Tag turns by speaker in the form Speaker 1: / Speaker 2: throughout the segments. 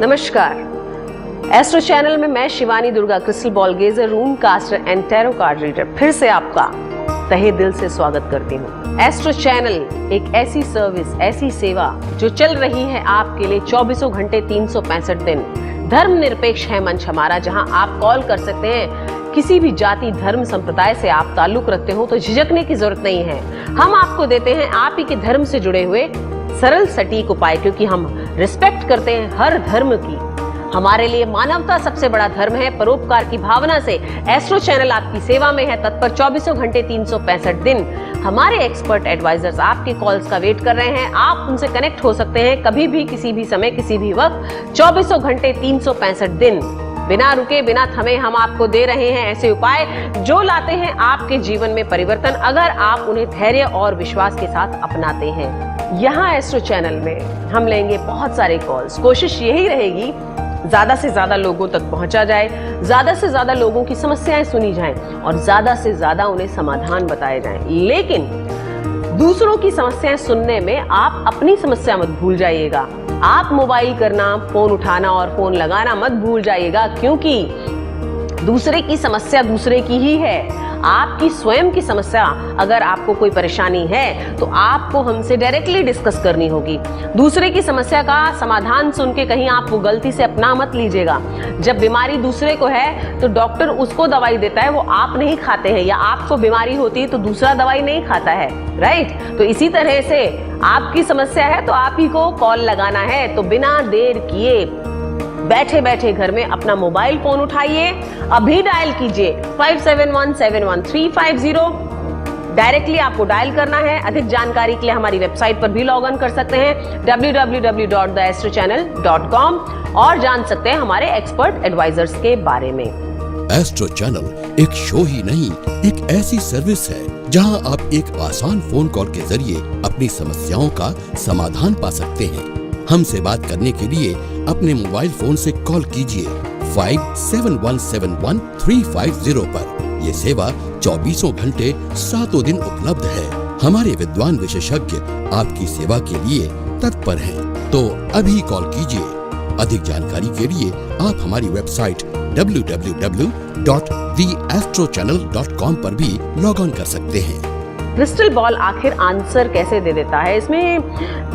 Speaker 1: नमस्कार, astro channel में मैं Shivani Durga crystal ball gazer, rune caster and tarot card reader फिर से आपका तहे दिल से स्वागत करती हूँ। एस्ट्रो चैनल एक ऐसी सर्विस, ऐसी सेवा जो चल रही है आपके लिए 24 घंटे 365 दिन। धर्मनिरपेक्ष है मंच हमारा, जहाँ आप कॉल कर सकते हैं। किसी भी जाति, धर्म, संप्रदाय से आप ताल्लुक रखते हो तो झिझकने की जरूरत नहीं है। हम आपको देते हैं आप ही के धर्म से जुड़े हुए सरल सटीक उपाय, क्योंकि हम रिस्पेक्ट करते हैं हर धर्म की। हमारे लिए मानवता सबसे बड़ा धर्म है। परोपकार की भावना से एस्ट्रो चैनल आपकी सेवा में है, तत्पर 24 घंटे 365 दिन। हमारे एक्सपर्ट एडवाइजर्स आपके कॉल्स का वेट कर रहे हैं। आप उनसे कनेक्ट हो सकते हैं कभी भी, किसी भी समय, किसी भी वक्त, 24 घंटे 365 दिन। बिना रुके, बिना थमे हम आपको दे रहे हैं ऐसे उपाय जो लाते हैं आपके जीवन में परिवर्तन, अगर आप उन्हें धैर्य और विश्वास के साथ अपनाते हैं। यहाँ एस्ट्रो चैनल में हम लेंगे बहुत सारे कॉल्स। कोशिश यही रहेगी ज्यादा से ज्यादा लोगों तक पहुंचा जाए, ज्यादा से ज्यादा लोगों की समस्याएं सुनी जाएं और ज्यादा से ज्यादा उन्हें समाधान बताए जाएं। लेकिन दूसरों की समस्याएं सुनने में आप अपनी समस्या मत भूल जाइएगा। आप मोबाइल करना, फोन उठाना और फोन लगाना मत भूल जाइएगा, क्योंकि दूसरे की समस्या दूसरे की ही है। आपकी स्वयं की समस्या, अगर आपको कोई परेशानी है तो आपको हमसे डायरेक्टली डिस्कस करनी होगी। दूसरे की समस्या का समाधान सुन के कहीं आप वो गलती से अपना मत लीजिएगा। जब बीमारी दूसरे को है तो डॉक्टर उसको दवाई देता है, वो आप नहीं खाते हैं, या आपको बीमारी होती है तो दूसरा दवाई नहीं खाता है, राइट? तो इसी तरह से आपकी समस्या है तो आप ही को कॉल लगाना है। तो बिना देर किए बैठे बैठे घर में अपना मोबाइल फोन उठाइए, अभी डायल कीजिए 57171350। डायरेक्टली आपको डायल करना है। अधिक जानकारी के लिए हमारी वेबसाइट पर भी लॉग इन कर सकते हैं www.theastrochannel.com और जान सकते हैं हमारे एक्सपर्ट एडवाइजर्स के बारे में।
Speaker 2: एस्ट्रो चैनल एक शो ही नहीं, एक ऐसी सर्विस है जहां आप एक आसान फोन कॉल के जरिए अपनी समस्याओं का समाधान पा सकते हैं। हमसे बात करने के लिए अपने मोबाइल फोन से कॉल कीजिए 57171350 पर। ये सेवा 24 घंटे 7 दिन उपलब्ध है। हमारे विद्वान विशेषज्ञ आपकी सेवा के लिए तत्पर हैं। तो अभी कॉल कीजिए। अधिक जानकारी के लिए आप हमारी वेबसाइट www.theastrochannel.com पर भी लॉग ऑन कर सकते हैं।
Speaker 1: क्रिस्टल बॉल आखिर आंसर कैसे दे देता है, इसमें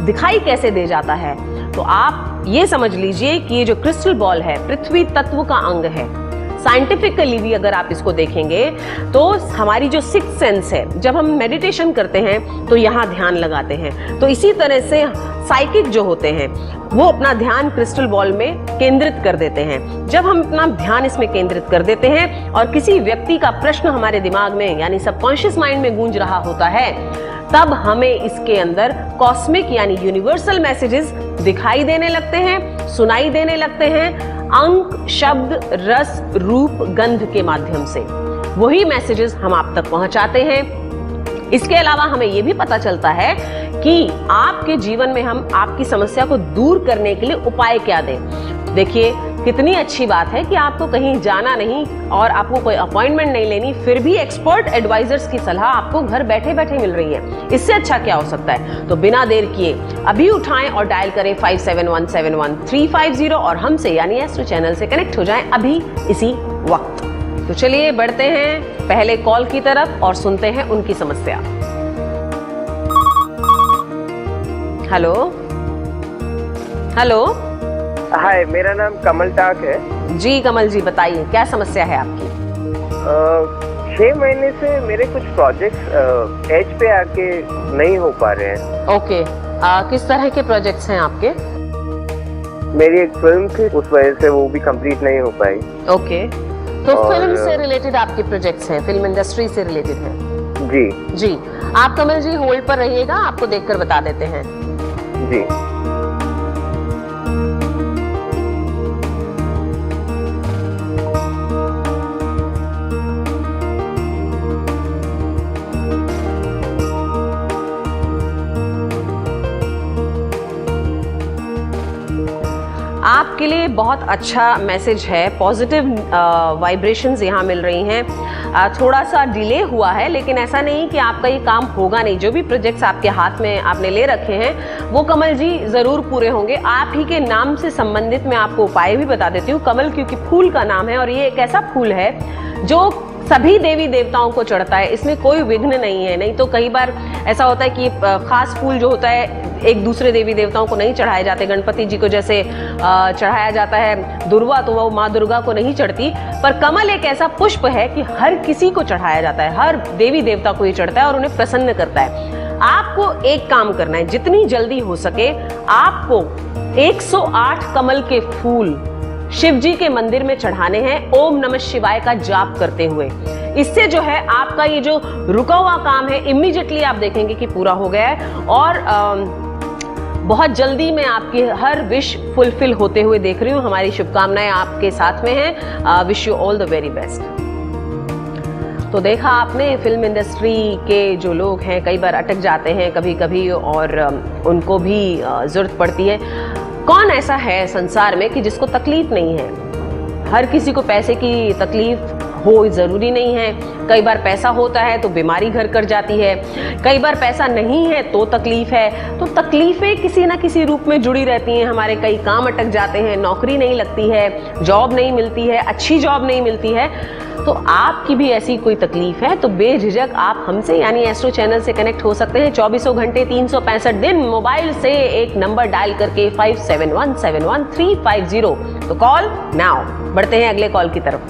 Speaker 1: दिखाई कैसे दे जाता है? तो आप ये समझ लीजिए कि ये जो क्रिस्टल बॉल है पृथ्वी तत्व का अंग है। साइंटिफिकली भी अगर आप इसको देखेंगे तो हमारी जो सिक्स्थ सेंस है, जब हम मेडिटेशन करते हैं तो यहाँ ध्यान लगाते हैं, तो इसी तरह से साइकिक जो होते हैं वो अपना ध्यान क्रिस्टल बॉल में केंद्रित कर देते हैं। जब हम अपना ध्यान इसमें केंद्रित कर देते हैं और किसी व्यक्ति का प्रश्न हमारे दिमाग में यानी सबकॉन्शियस माइंड में गूंज रहा होता है, तब हमें इसके अंदर कॉस्मिक यानी यूनिवर्सल मैसेजेस दिखाई देने लगते हैं, सुनाई देने लगते हैं, अंक, शब्द, रस, रूप, गंध के माध्यम से। वही मैसेजेस हम आप तक पहुंचाते हैं। इसके अलावा हमें यह भी पता चलता है कि आपके जीवन में हम आपकी समस्या को दूर करने के लिए उपाय क्या दें। देखिए कितनी अच्छी बात है कि आपको कहीं जाना नहीं और आपको कोई अपॉइंटमेंट नहीं लेनी, फिर भी एक्सपर्ट एडवाइजर्स की सलाह आपको घर बैठे बैठे मिल रही है। इससे अच्छा क्या हो सकता है? तो बिना देर किए अभी उठाएं और डायल करें 57171350 और हमसे यानी एस्ट्रो चैनल से कनेक्ट हो जाएं अभी इसी वक्त। तो चलिए बढ़ते हैं पहले कॉल की तरफ और सुनते हैं उनकी समस्या। हेलो हेलो,
Speaker 3: हाय, मेरा नाम कमल टाक है।
Speaker 1: जी कमल जी, बताइए क्या समस्या है आपकी?
Speaker 3: 6 महीने से मेरे कुछ प्रोजेक्ट्स एज पे आके नहीं हो पा रहे हैं।
Speaker 1: ओके, किस तरह के प्रोजेक्ट्स हैं आपके?
Speaker 3: मेरी एक फिल्म थी, उस वजह से वो भी कंप्लीट नहीं हो पाई।
Speaker 1: ओके, तो
Speaker 3: और-
Speaker 1: फिल्म से रिलेटेड आपके प्रोजेक्ट्स हैं, फिल्म इंडस्ट्री से रिलेटेड है?
Speaker 3: जी
Speaker 1: जी। आप कमल जी होल्ड पर रहिएगा, आपको देखकर बता देते हैं।
Speaker 3: जी।
Speaker 1: आपके लिए बहुत अच्छा मैसेज है, पॉजिटिव वाइब्रेशंस यहाँ मिल रही हैं। थोड़ा सा डिले हुआ है, लेकिन ऐसा नहीं कि आपका ये काम होगा नहीं। जो भी प्रोजेक्ट्स आपके हाथ में आपने ले रखे हैं वो कमल जी ज़रूर पूरे होंगे। आप ही के नाम से संबंधित मैं आपको उपाय भी बता देती हूँ। कमल क्योंकि फूल का नाम है और ये एक ऐसा फूल है जो सभी देवी देवताओं को चढ़ता है, इसमें कोई विघ्न नहीं है। नहीं तो कई बार ऐसा होता है कि खास फूल जो होता है एक दूसरे देवी देवताओं को नहीं चढ़ाए जाते। गणपति जी को जैसे चढ़ाया जाता है दुर्वा, तो वो माँ दुर्गा को नहीं चढ़ती। पर कमल एक ऐसा पुष्प है कि हर किसी को चढ़ाया जाता है, हर देवी देवता को ये चढ़ता है और उन्हें प्रसन्न करता है। आपको एक काम करना है, जितनी जल्दी हो सके आपको 108 कमल के फूल शिव जी के मंदिर में चढ़ाने हैं, ओम नमः शिवाय का जाप करते हुए। इससे जो है आपका ये जो रुका हुआ काम है इमीडिएटली आप देखेंगे कि पूरा हो गया है और बहुत जल्दी मैं आपकी हर विश फुलफिल होते हुए देख रही हूँ। हमारी शुभकामनाएं आपके साथ में हैं। Wish you all the very best. तो देखा आपने, फिल्म इंडस्ट्री के जो लोग हैं कई बार अटक जाते हैं कभी कभी और उनको भी जरूरत पड़ती है। कौन ऐसा है संसार में कि जिसको तकलीफ नहीं है? हर किसी को पैसे की तकलीफ हो जरूरी नहीं है। कई बार पैसा होता है तो बीमारी घर कर जाती है, कई बार पैसा नहीं है तो तकलीफ है। तो तकलीफें किसी ना किसी रूप में जुड़ी रहती हैं। हमारे कई काम अटक जाते हैं, नौकरी नहीं लगती है, जॉब नहीं मिलती है, अच्छी जॉब नहीं मिलती है। तो आपकी भी ऐसी कोई तकलीफ है तो बेझिझक आप हमसे यानी एस्ट्रो चैनल से कनेक्ट हो सकते हैं। 24 घंटे 365 दिन मोबाइल से एक नंबर डायल करके 57171350। तो कॉल नाउ। बढ़ते हैं अगले कॉल की तरफ।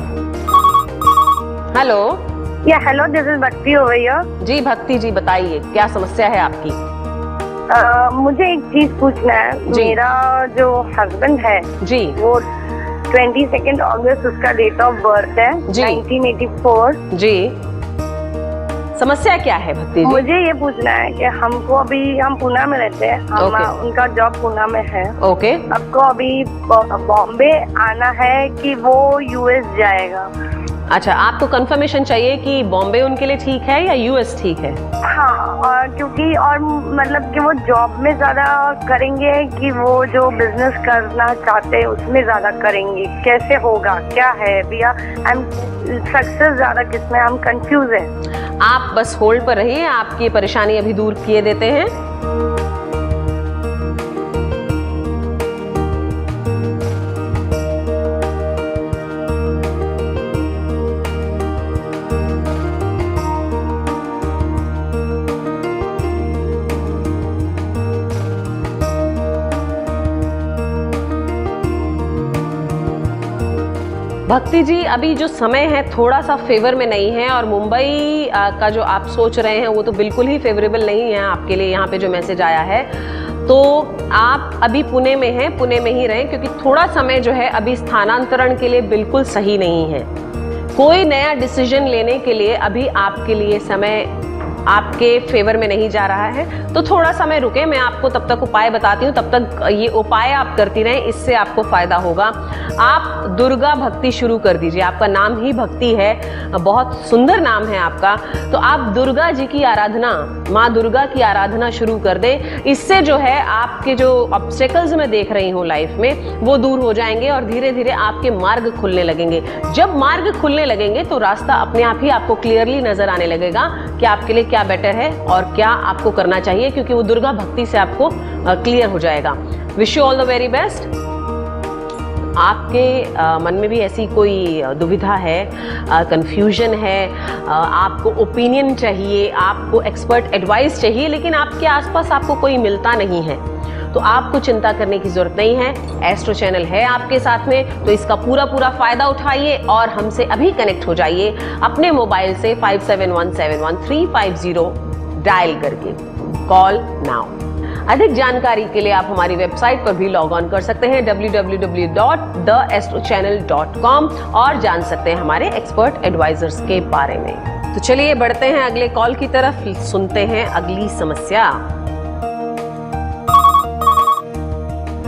Speaker 1: हेलो।
Speaker 4: या हेलो, दिस इज भक्ति हो भैया।
Speaker 1: जी भक्ति जी, बताइए क्या समस्या है आपकी?
Speaker 4: मुझे एक चीज पूछना है।
Speaker 1: जी।
Speaker 4: मेरा जो हस्बैंड है
Speaker 1: जी
Speaker 4: वो 22 अगस्त उसका डेट ऑफ बर्थ है,
Speaker 1: जी।
Speaker 4: 1984।
Speaker 1: जी, समस्या क्या है भक्ति जी?
Speaker 4: मुझे ये पूछना है कि हमको अभी हम पुणे में रहते हैं, हम
Speaker 1: ओके।
Speaker 4: उनका जॉब पुणे में है।
Speaker 1: ओके।
Speaker 4: आपको अभी बॉम्बे आना है कि वो यूएस जाएगा?
Speaker 1: अच्छा, आपको कंफर्मेशन चाहिए कि बॉम्बे उनके लिए ठीक है या यूएस ठीक है?
Speaker 4: हाँ, और क्योंकि और मतलब कि वो जॉब में ज्यादा करेंगे कि वो जो बिजनेस करना चाहते हैं उसमें ज्यादा करेंगे? कैसे होगा, क्या है भैया? सक्सेस ज्यादा किसमें, हम कंफ्यूज है।
Speaker 1: आप बस होल्ड पर रहिए, आपकी परेशानी अभी दूर किए देते हैं। भक्ति जी, अभी जो समय है थोड़ा सा फेवर में नहीं है और मुंबई का जो आप सोच रहे हैं वो तो बिल्कुल ही फेवरेबल नहीं है आपके लिए। यहाँ पे जो मैसेज आया है तो आप अभी पुणे में हैं, पुणे में ही रहें क्योंकि थोड़ा समय जो है अभी स्थानांतरण के लिए बिल्कुल सही नहीं है। कोई नया डिसीजन लेने के लिए अभी आपके लिए समय आपके फेवर में नहीं जा रहा है, तो थोड़ा समय रुके, मैं आपको तब तक उपाय बताती हूँ। तब तक ये उपाय आप करती रहें, इससे आपको फायदा होगा। आप दुर्गा भक्ति शुरू कर दीजिए, आपका नाम ही भक्ति है, बहुत सुंदर नाम है आपका। तो आप दुर्गा जी की आराधना, माँ दुर्गा की आराधना शुरू कर दें। इससे जो है आपके जो ऑब्स्टेकल्स मैं देख रही हूँ लाइफ में वो दूर हो जाएंगे और धीरे धीरे आपके मार्ग खुलने लगेंगे। जब मार्ग खुलने लगेंगे तो रास्ता अपने आप ही आपको क्लियरली नजर आने लगेगा कि आपके लिए क्या बेटर है और क्या आपको करना चाहिए, क्योंकि वो दुर्गा भक्ति से आपको क्लियर हो जाएगा। Wish you all the very best. आपके मन में भी ऐसी कोई दुविधा है, कंफ्यूजन है, आपको ओपिनियन चाहिए, आपको एक्सपर्ट एडवाइस चाहिए, लेकिन आपके आसपास आपको कोई मिलता नहीं है, तो आपको चिंता करने की जरूरत नहीं है। एस्ट्रो चैनल है आपके साथ में, तो इसका पूरा फायदा उठाइए और हमसे अभी कनेक्ट हो जाइए अपने मोबाइल से 57171350 डायल करके। Call now. अधिक जानकारी के लिए आप हमारी वेबसाइट पर भी लॉग ऑन कर सकते हैं www.theastrochannel.com और जान सकते हैं हमारे एक्सपर्ट एडवाइजर्स के बारे में। तो चलिए बढ़ते हैं अगले कॉल की तरफ, सुनते हैं अगली समस्या।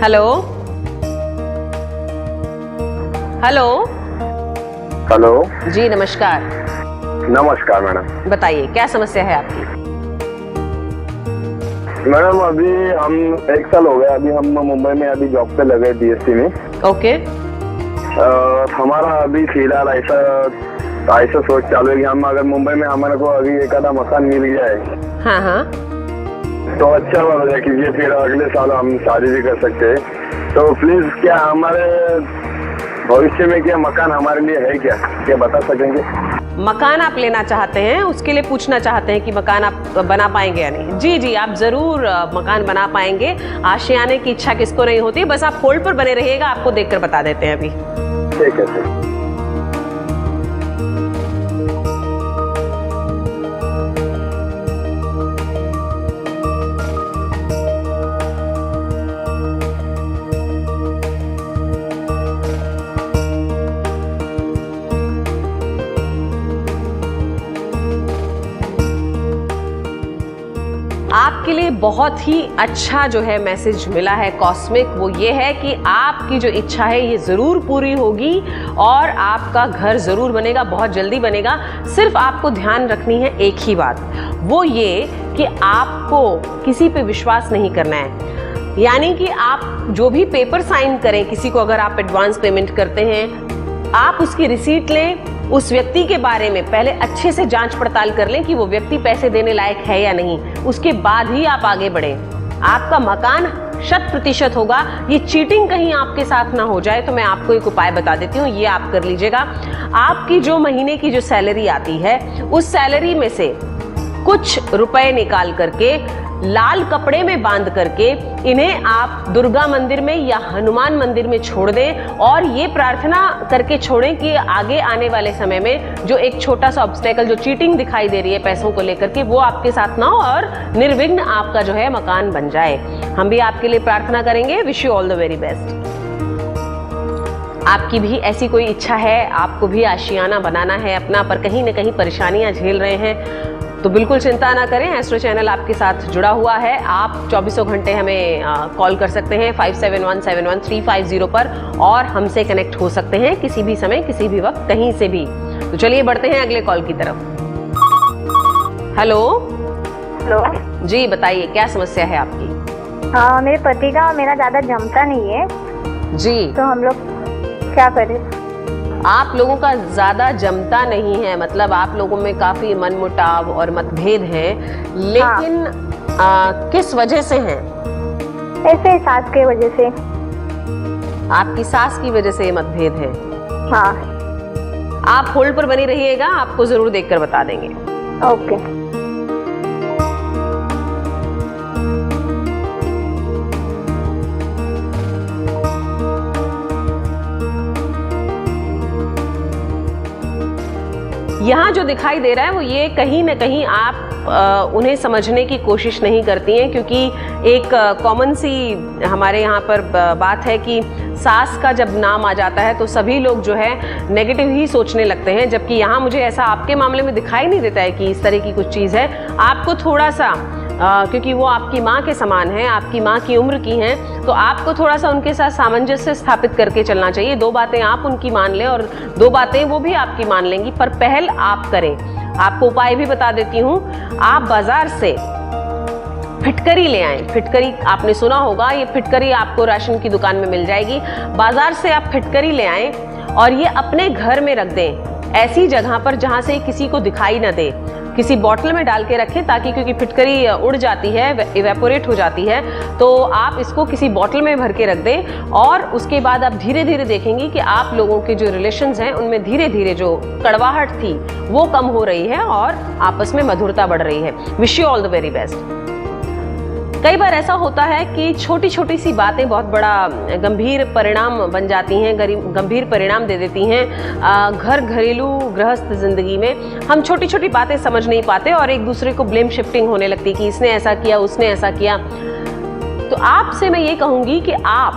Speaker 1: हेलो हेलो
Speaker 3: हेलो
Speaker 1: जी नमस्कार,
Speaker 3: नमस्कार मैडम।
Speaker 1: बताइए क्या समस्या है आपकी।
Speaker 3: मैडम अभी हम 1 साल हो गया, अभी हम मुंबई में अभी जॉब पे लगे DSC में।
Speaker 1: ओके।
Speaker 3: हमारा अभी फिलहाल ऐसा सोच चालू है कि हम अगर मुंबई में हमारे को अभी एक आधा मकान मिल गया है
Speaker 1: हाँ हाँ
Speaker 3: तो अच्छा होगा, क्योंकि फिर अगले साल हम शादी भी कर सकते हैं। तो प्लीज क्या हमारे भविष्य में क्या मकान हमारे लिए है क्या बता सकेंगे।
Speaker 1: मकान आप लेना चाहते हैं, उसके लिए पूछना चाहते हैं कि मकान आप बना पाएंगे या नहीं। जी जी आप जरूर मकान बना पाएंगे। आशियाने की इच्छा किसको नहीं होती। बस आप होल्ड पर बने रहिएगा, आपको देखकर बता देते हैं अभी।
Speaker 3: ठीक है सर।
Speaker 1: आपके लिए बहुत ही अच्छा जो है मैसेज मिला है कॉस्मिक, वो ये है कि आपकी जो इच्छा है ये ज़रूर पूरी होगी और आपका घर ज़रूर बनेगा, बहुत जल्दी बनेगा। सिर्फ आपको ध्यान रखनी है एक ही बात, वो ये कि आपको किसी पे विश्वास नहीं करना है। यानी कि आप जो भी पेपर साइन करें, किसी को अगर आप एडवांस पेमेंट करते हैं, आप उसकी रिसीट लें, उस व्यक्ति के बारे में पहले अच्छे से जांच पड़ताल कर लें कि वो व्यक्ति पैसे देने लायक है या नहीं, उसके बाद ही आप आगे बढ़ें। आपका मकान 100% होगा। ये चीटिंग कहीं आपके साथ ना हो जाए तो मैं आपको एक उपाय बता देती हूँ, ये आप कर लीजिएगा। आपकी जो महीने की जो सैलरी आती है, उस सैलरी में से कुछ रुपए निकाल करके लाल कपड़े में बांध करके इन्हें आप दुर्गा मंदिर में या हनुमान मंदिर में छोड़ दें और ये प्रार्थना करके छोड़ें कि आगे आने वाले समय में जो एक छोटा सा ऑब्स्टेकल, जो चीटिंग दिखाई दे रही है पैसों को लेकर के, वो आपके साथ ना हो और निर्विघ्न आपका जो है मकान बन जाए। हम भी आपके लिए प्रार्थना करेंगे। Wish you all the very best. आपकी भी ऐसी कोई इच्छा है, आपको भी आशियाना बनाना है अपना, पर कहीं ना कहीं परेशानियां झेल रहे हैं, तो बिल्कुल चिंता ना करें। एस्ट्रो चैनल आपके साथ जुड़ा हुआ है। आप 24 घंटे हमें कॉल कर सकते हैं 57171350 पर और हमसे कनेक्ट हो सकते हैं किसी भी समय, किसी भी वक्त, कहीं से भी। तो चलिए बढ़ते हैं अगले कॉल की तरफ। हेलो
Speaker 4: हेलो
Speaker 1: जी बताइए क्या समस्या है आपकी।
Speaker 4: हाँ, मेरे पति का मेरा ज्यादा जमता नहीं है
Speaker 1: जी,
Speaker 4: तो हम लोग क्या करें।
Speaker 1: आप लोगों का ज्यादा जमता नहीं है, मतलब आप लोगों में काफी मनमुटाव और मतभेद है, लेकिन किस वजह से हैं?
Speaker 4: ऐसे सास के वजह से।
Speaker 1: आपकी सास की वजह से ये मतभेद है।
Speaker 4: हाँ
Speaker 1: आप होल्ड पर बनी रहिएगा, आपको जरूर देखकर बता देंगे।
Speaker 4: ओके।
Speaker 1: यहाँ जो दिखाई दे रहा है वो ये कहीं ना कहीं आप उन्हें समझने की कोशिश नहीं करती हैं, क्योंकि एक कॉमन सी हमारे यहाँ पर बात है कि सास का जब नाम आ जाता है तो सभी लोग जो है नेगेटिव ही सोचने लगते हैं, जबकि यहाँ मुझे ऐसा आपके मामले में दिखाई नहीं देता है कि इस तरह की कुछ चीज़ है। आपको थोड़ा सा क्योंकि वो आपकी माँ के समान है, आपकी माँ की उम्र की हैं, तो आपको थोड़ा सा उनके साथ सामंजस्य स्थापित करके चलना चाहिए। 2 बातें आप उनकी मान लें और 2 बातें वो भी आपकी मान लेंगी, पर पहल आप करें। आपको उपाय भी बता देती हूँ। आप बाजार से फिटकरी ले आएं। फिटकरी आपने सुना होगा, ये फिटकरी आपको राशन की दुकान में मिल जाएगी। बाजार से आप फिटकरी ले आएं और ये अपने घर में रख दें, ऐसी जगह पर जहाँ से किसी को दिखाई ना दे। किसी बॉटल में डाल के रखें, ताकि क्योंकि फिटकरी उड़ जाती है, इवेपोरेट हो जाती है, तो आप इसको किसी बॉटल में भर के रख दें और उसके बाद आप धीरे धीरे देखेंगे कि आप लोगों के जो रिलेशंस हैं उनमें धीरे धीरे जो कड़वाहट थी वो कम हो रही है और आपस में मधुरता बढ़ रही है। Wish you all the very best. कई बार ऐसा होता है कि छोटी छोटी सी बातें बहुत बड़ा गंभीर परिणाम बन जाती हैं, गंभीर परिणाम दे देती हैं। घरेलू गृहस्थ जिंदगी में हम छोटी छोटी बातें समझ नहीं पाते और एक दूसरे को ब्लेम शिफ्टिंग होने लगती कि इसने ऐसा किया, उसने ऐसा किया। तो आपसे मैं ये कहूंगी कि आप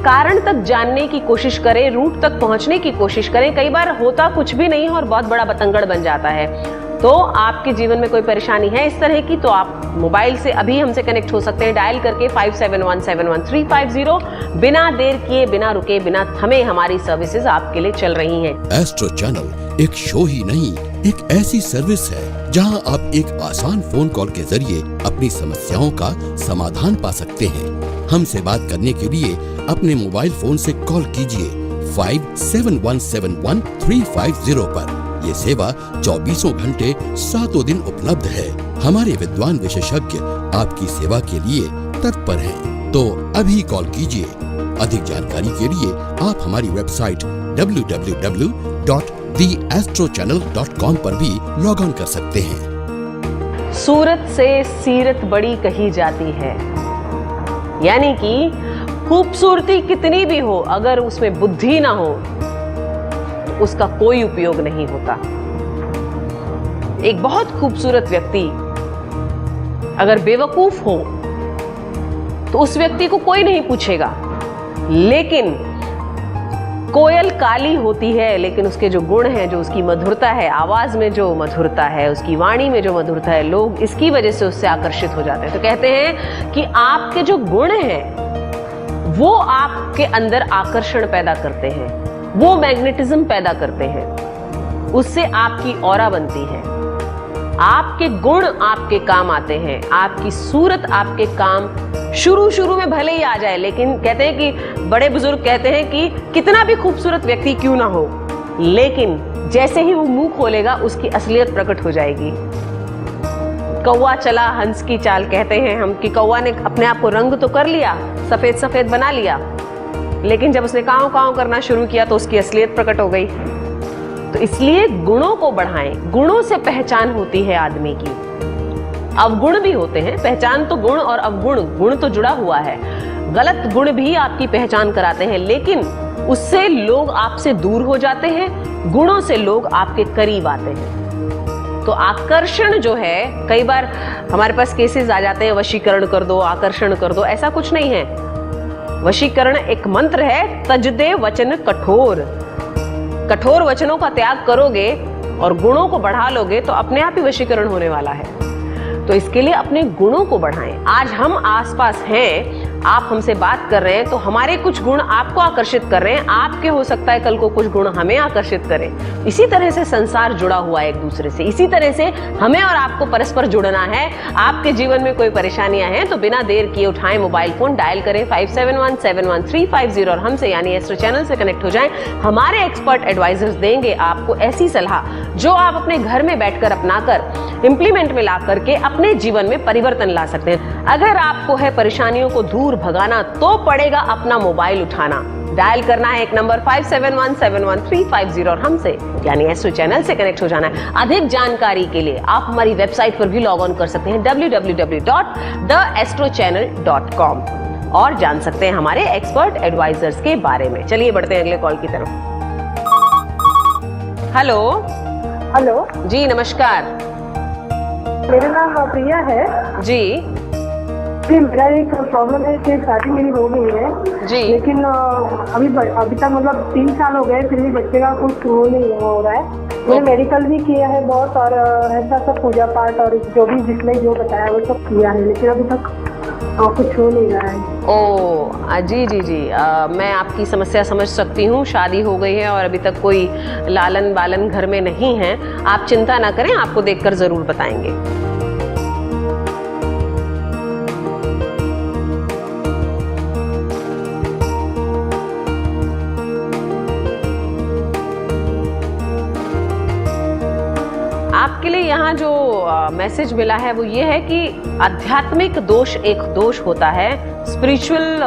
Speaker 1: कारण तक जानने की कोशिश करें, रूट तक पहुंचने की कोशिश करें। कई बार होता कुछ भी नहीं है और बहुत बड़ा बतंगड़ बन जाता है। तो आपके जीवन में कोई परेशानी है इस तरह की, तो आप मोबाइल से अभी हमसे कनेक्ट हो सकते हैं डायल करके 57171350। बिना देर किए, बिना रुके, बिना थमे हमारी सर्विसेज आपके लिए चल रही हैं।
Speaker 2: एस्ट्रो चैनल एक शो ही नहीं, एक ऐसी सर्विस है जहां आप एक आसान फोन कॉल के जरिए अपनी समस्याओं का समाधान पा सकते हैं। हमसे बात करने के लिए अपने मोबाइल फोन से कॉल कीजिए 57171350 पर। ये सेवा 24 घंटे 7 दिन उपलब्ध है। हमारे विद्वान विशेषज्ञ आपकी सेवा के लिए तत्पर हैं। तो अभी कॉल कीजिए। अधिक जानकारी के लिए आप हमारी वेबसाइट www.theastrochannel.com पर भी लॉग ऑन कर सकते हैं।
Speaker 1: सूरत से सीरत बड़ी कही जाती है, यानी कि खूबसूरती कितनी भी हो, अगर उसमें बुद्धि ना हो तो उसका कोई उपयोग नहीं होता। एक बहुत खूबसूरत व्यक्ति अगर बेवकूफ हो तो उस व्यक्ति को कोई नहीं पूछेगा, लेकिन कोयल काली होती है लेकिन उसके जो गुण हैं, जो उसकी मधुरता है, आवाज में जो मधुरता है, उसकी वाणी में जो मधुरता है, लोग इसकी वजह से उससे आकर्षित हो जाते हैं। तो कहते हैं कि आपके जो गुण हैं वो आपके अंदर आकर्षण पैदा करते हैं, वो मैग्नेटिज्म पैदा करते हैं, उससे आपकी ऑरा बनती है। आपके गुण आपके काम आते हैं, आपकी सूरत आपके काम शुरू में भले ही आ जाए, लेकिन कहते हैं कि बड़े बुजुर्ग कहते हैं कि कितना भी खूबसूरत व्यक्ति क्यों ना हो, लेकिन जैसे ही वो मुंह खोलेगा उसकी असलियत प्रकट हो जाएगी। कौवा चला हंस की चाल कहते हैं हम, कि कौवा ने अपने आप को रंग तो कर लिया, सफेद सफेद बना लिया, लेकिन जब उसने काव काव करना शुरू किया तो उसकी असलियत प्रकट हो गई। तो इसलिए गुणों को बढ़ाएं। गुणों से पहचान होती है आदमी की। अवगुण भी होते हैं, पहचान तो गुण और अवगुण, गुण तो जुड़ा हुआ है। गलत गुण भी आपकी पहचान कराते हैं, लेकिन उससे लोग आपसे दूर हो जाते हैं, गुणों से लोग आपके करीब आते हैं। तो आकर्षण जो है, कई बार हमारे पास केसेस आ जाते हैं, वशीकरण कर दो, आकर्षण कर दो, ऐसा कुछ नहीं है। वशीकरण एक मंत्र है, तजदे वचन कठोर। कठोर वचनों का त्याग करोगे और गुणों को बढ़ा लोगे तो अपने आप ही वशीकरण होने वाला है। तो इसके लिए अपने गुणों को बढ़ाएं। आज हम आसपास हैं, आप हमसे बात कर रहे हैं, तो हमारे कुछ गुण आपको आकर्षित कर रहे हैं, आपके हो सकता है कल को कुछ गुण हमें आकर्षित करें। इसी तरह से संसार जुड़ा हुआ है एक दूसरे से, इसी तरह से हमें और आपको परस्पर जुड़ना है। आपके जीवन में कोई परेशानियां हैं तो बिना देर किए उठाएं मोबाइल फोन, डायल करें 57171350 और हमसे यानी एस्ट्रो चैनल से कनेक्ट हो जाएं। हमारे एक्सपर्ट एडवाइजर्स देंगे आपको ऐसी सलाह जो आप अपने घर में बैठकर अपनाकर इंप्लीमेंट में ला करके अपने जीवन में परिवर्तन ला सकते हैं। अगर आपको है परेशानियों को दूर भगाना तो पड़ेगा अपना मोबाइल उठाना, डायल करना है एक नंबर 57171350 और हमसे यानी एस्ट्रो चैनल से कनेक्ट हो जाना है। अधिक जानकारी के लिए आप हमारी वेबसाइट पर भी लॉग ऑन कर सकते हैं www.theastrochannel.com और जान सकते हैं हमारे एक्सपर्ट एडवाइजर्स के बारे में। चलिए बढ़ते हैं अगले कॉल की तरफ। हेलो
Speaker 5: हेलो
Speaker 1: जी, नमस्कार
Speaker 5: मेरा नाम प्रिया है
Speaker 1: जी।
Speaker 5: जी, मेरा एक प्रॉब्लम है कि शादी मेरी हो गई है
Speaker 1: जी,
Speaker 5: लेकिन अभी तक मतलब 3 साल हो गए, फिर भी बच्चे का कुछ वो नहीं हो रहा है। मैंने मेडिकल भी किया है बहुत, और ऐसा सब पूजा पाठ और जो भी जिसने जो बताया वो सब किया है, लेकिन अभी तक कुछ हो नहीं रहा है।
Speaker 1: जी जी जी, मैं आपकी समस्या समझ सकती हूँ। शादी हो गई है और अभी तक कोई लालन बालन घर में नहीं है। आप चिंता ना करें, आपको देखकर जरूर बताएंगे। आपके लिए यहाँ जो मैसेज मिला है वो ये है कि आध्यात्मिक दोष एक दोष होता है, स्पिरिचुअल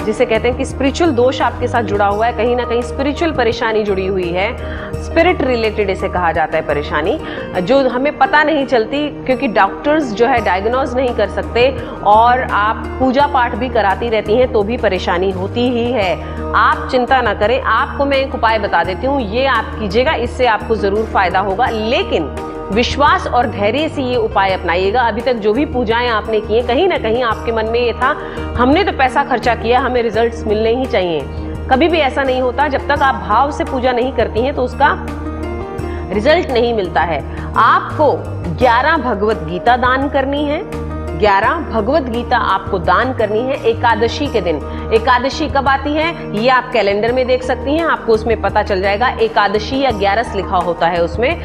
Speaker 1: जिसे कहते हैं कि स्पिरिचुअल दोष आपके साथ जुड़ा हुआ है। कहीं ना कहीं स्पिरिचुअल परेशानी जुड़ी हुई है, स्पिरिट रिलेटेड इसे कहा जाता है परेशानी, जो हमें पता नहीं चलती क्योंकि डॉक्टर्स जो है डायग्नोज नहीं कर सकते, और आप पूजा पाठ भी कराती रहती हैं तो भी परेशानी होती ही है। आप चिंता ना करें, आपको मैं एक उपाय बता देती हूँ, ये आप कीजिएगा, इससे आपको जरूर फायदा होगा। लेकिन विश्वास और धैर्य से ये उपाय अपनाइएगा। अभी तक जो भी पूजाएं आपने की हैं, कहीं ना कहीं आपके मन में ये था हमने तो पैसा खर्चा किया, हमें रिजल्ट्स मिलने ही चाहिए। कभी भी ऐसा नहीं होता, जब तक आप भाव से पूजा नहीं करती हैं तो उसका रिजल्ट नहीं मिलता है। आपको 11 भगवत गीता दान करनी है। 11 भगवत गीता आपको दान करनी है एकादशी के दिन। एकादशी कब आती है ये आप कैलेंडर में देख सकती हैं, आपको उसमें पता चल जाएगा। एकादशी या 11 लिखा होता है उसमें।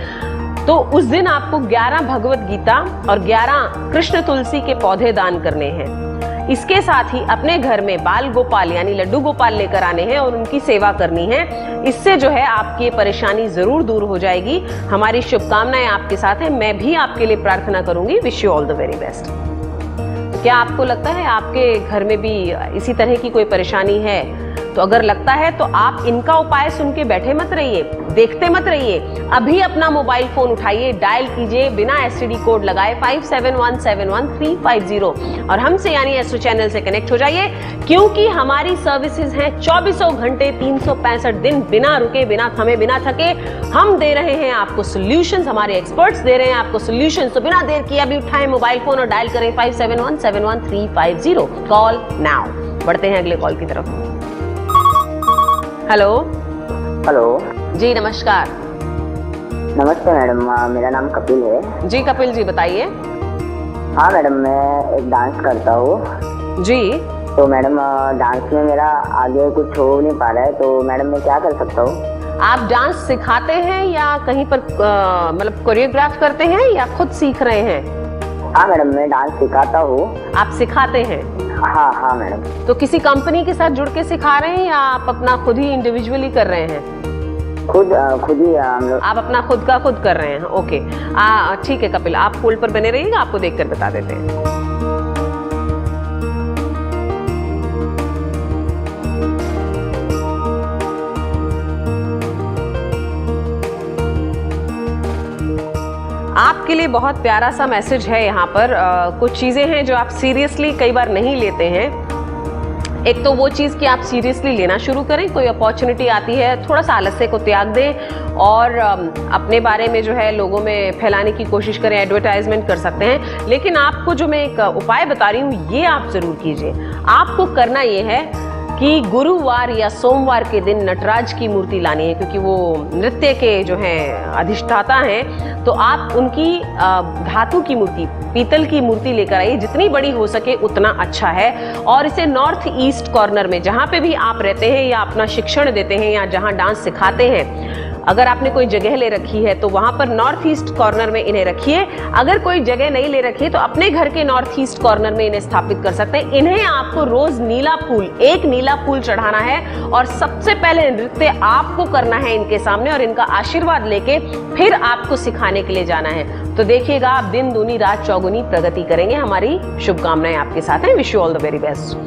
Speaker 1: तो उस दिन आपको 11 भगवत गीता और 11 कृष्ण तुलसी के पौधे दान करने हैं। इसके साथ ही अपने घर में बाल गोपाल यानी लड्डू गोपाल लेकर आने हैं और उनकी सेवा करनी है। इससे जो है आपकी ये परेशानी जरूर दूर हो जाएगी। हमारी शुभकामनाएं आपके साथ है, मैं भी आपके लिए प्रार्थना करूंगी। Wish you all the very best. क्या आपको लगता है आपके घर में भी इसी तरह की कोई परेशानी है? तो अगर लगता है तो आप इनका उपाय सुन के बैठे मत रहिए, देखते मत रहिए। अभी अपना मोबाइल फोन उठाइए, डायल कीजिए बिना एसटीडी कोड लगाए 57171350 और हमसे यानी एस्ट्रो चैनल से कनेक्ट हो जाइए, क्योंकि हमारी सर्विसेज हैं 24 घंटे 365 दिन बिना रुके, बिना थमे, बिना थके। हम दे रहे हैं आपको सॉल्यूशंस, हमारे एक्सपर्ट्स दे रहे हैं आपको सॉल्यूशंस। तो बिना देर किए अभी उठाएं मोबाइल फोन और डायल करें 57171350। Call now. बढ़ते हैं अगले कॉल की तरफ। हेलो।
Speaker 6: हेलो
Speaker 1: जी नमस्कार।
Speaker 6: नमस्ते मैडम, मेरा नाम कपिल है।
Speaker 1: जी कपिल जी बताइए।
Speaker 6: हाँ मैडम, मैं एक डांस करता हूँ।
Speaker 1: जी
Speaker 6: तो मैडम डांस में मेरा आगे कुछ हो नहीं पा रहा है, तो मैडम मैं क्या कर सकता हूँ?
Speaker 1: आप डांस सिखाते हैं या कहीं पर मतलब कोरियोग्राफ करते हैं या खुद सीख रहे हैं?
Speaker 6: हाँ मैडम, मैं डांस सिखाता हूँ। आप
Speaker 1: सिखाते हैं?
Speaker 6: हाँ हाँ मैडम।
Speaker 1: तो किसी कंपनी के साथ जुड़ के सिखा रहे हैं या आप अपना खुद ही इंडिविजुअली कर रहे हैं?
Speaker 6: खुद ही हम लोग।
Speaker 1: आप अपना खुद का खुद कर रहे हैं, ओके। ठीक है कपिल, आप होल्ड पर बने रहिएगा, आपको देखकर बता देते हैं। आपके लिए बहुत प्यारा सा मैसेज है यहाँ पर। कुछ चीजें हैं जो आप सीरियसली कई बार नहीं लेते हैं। एक तो वो चीज़ कि आप सीरियसली लेना शुरू करें, कोई अपॉर्चुनिटी आती है थोड़ा सा आलस्य को त्याग दें और अपने बारे में जो है लोगों में फैलाने की कोशिश करें, एडवर्टाइजमेंट कर सकते हैं। लेकिन आपको जो मैं एक उपाय बता रही हूँ ये आप जरूर कीजिए। आपको करना ये है कि गुरुवार या सोमवार के दिन नटराज की मूर्ति लानी है, क्योंकि वो नृत्य के जो हैं अधिष्ठाता हैं। तो आप उनकी धातु की मूर्ति, पीतल की मूर्ति लेकर आइए, जितनी बड़ी हो सके उतना अच्छा है। और इसे नॉर्थ ईस्ट कॉर्नर में जहाँ पे भी आप रहते हैं या अपना शिक्षण देते हैं या जहाँ डांस सिखाते हैं, अगर आपने कोई जगह ले रखी है तो वहां पर नॉर्थ ईस्ट कॉर्नर में इन्हें रखिए। अगर कोई जगह नहीं ले रखी है तो अपने घर के नॉर्थ ईस्ट कॉर्नर में इन्हें स्थापित कर सकते हैं। इन्हें आपको रोज नीला फूल, एक नीला फूल चढ़ाना है और सबसे पहले नृत्य आपको करना है इनके सामने और इनका आशीर्वाद लेके फिर आपको सिखाने के लिए जाना है। तो देखिएगा आप दिन दूनी रात चौगुनी प्रगति करेंगे। हमारी शुभकामनाएं आपके साथ हैं। Wish you all the very best.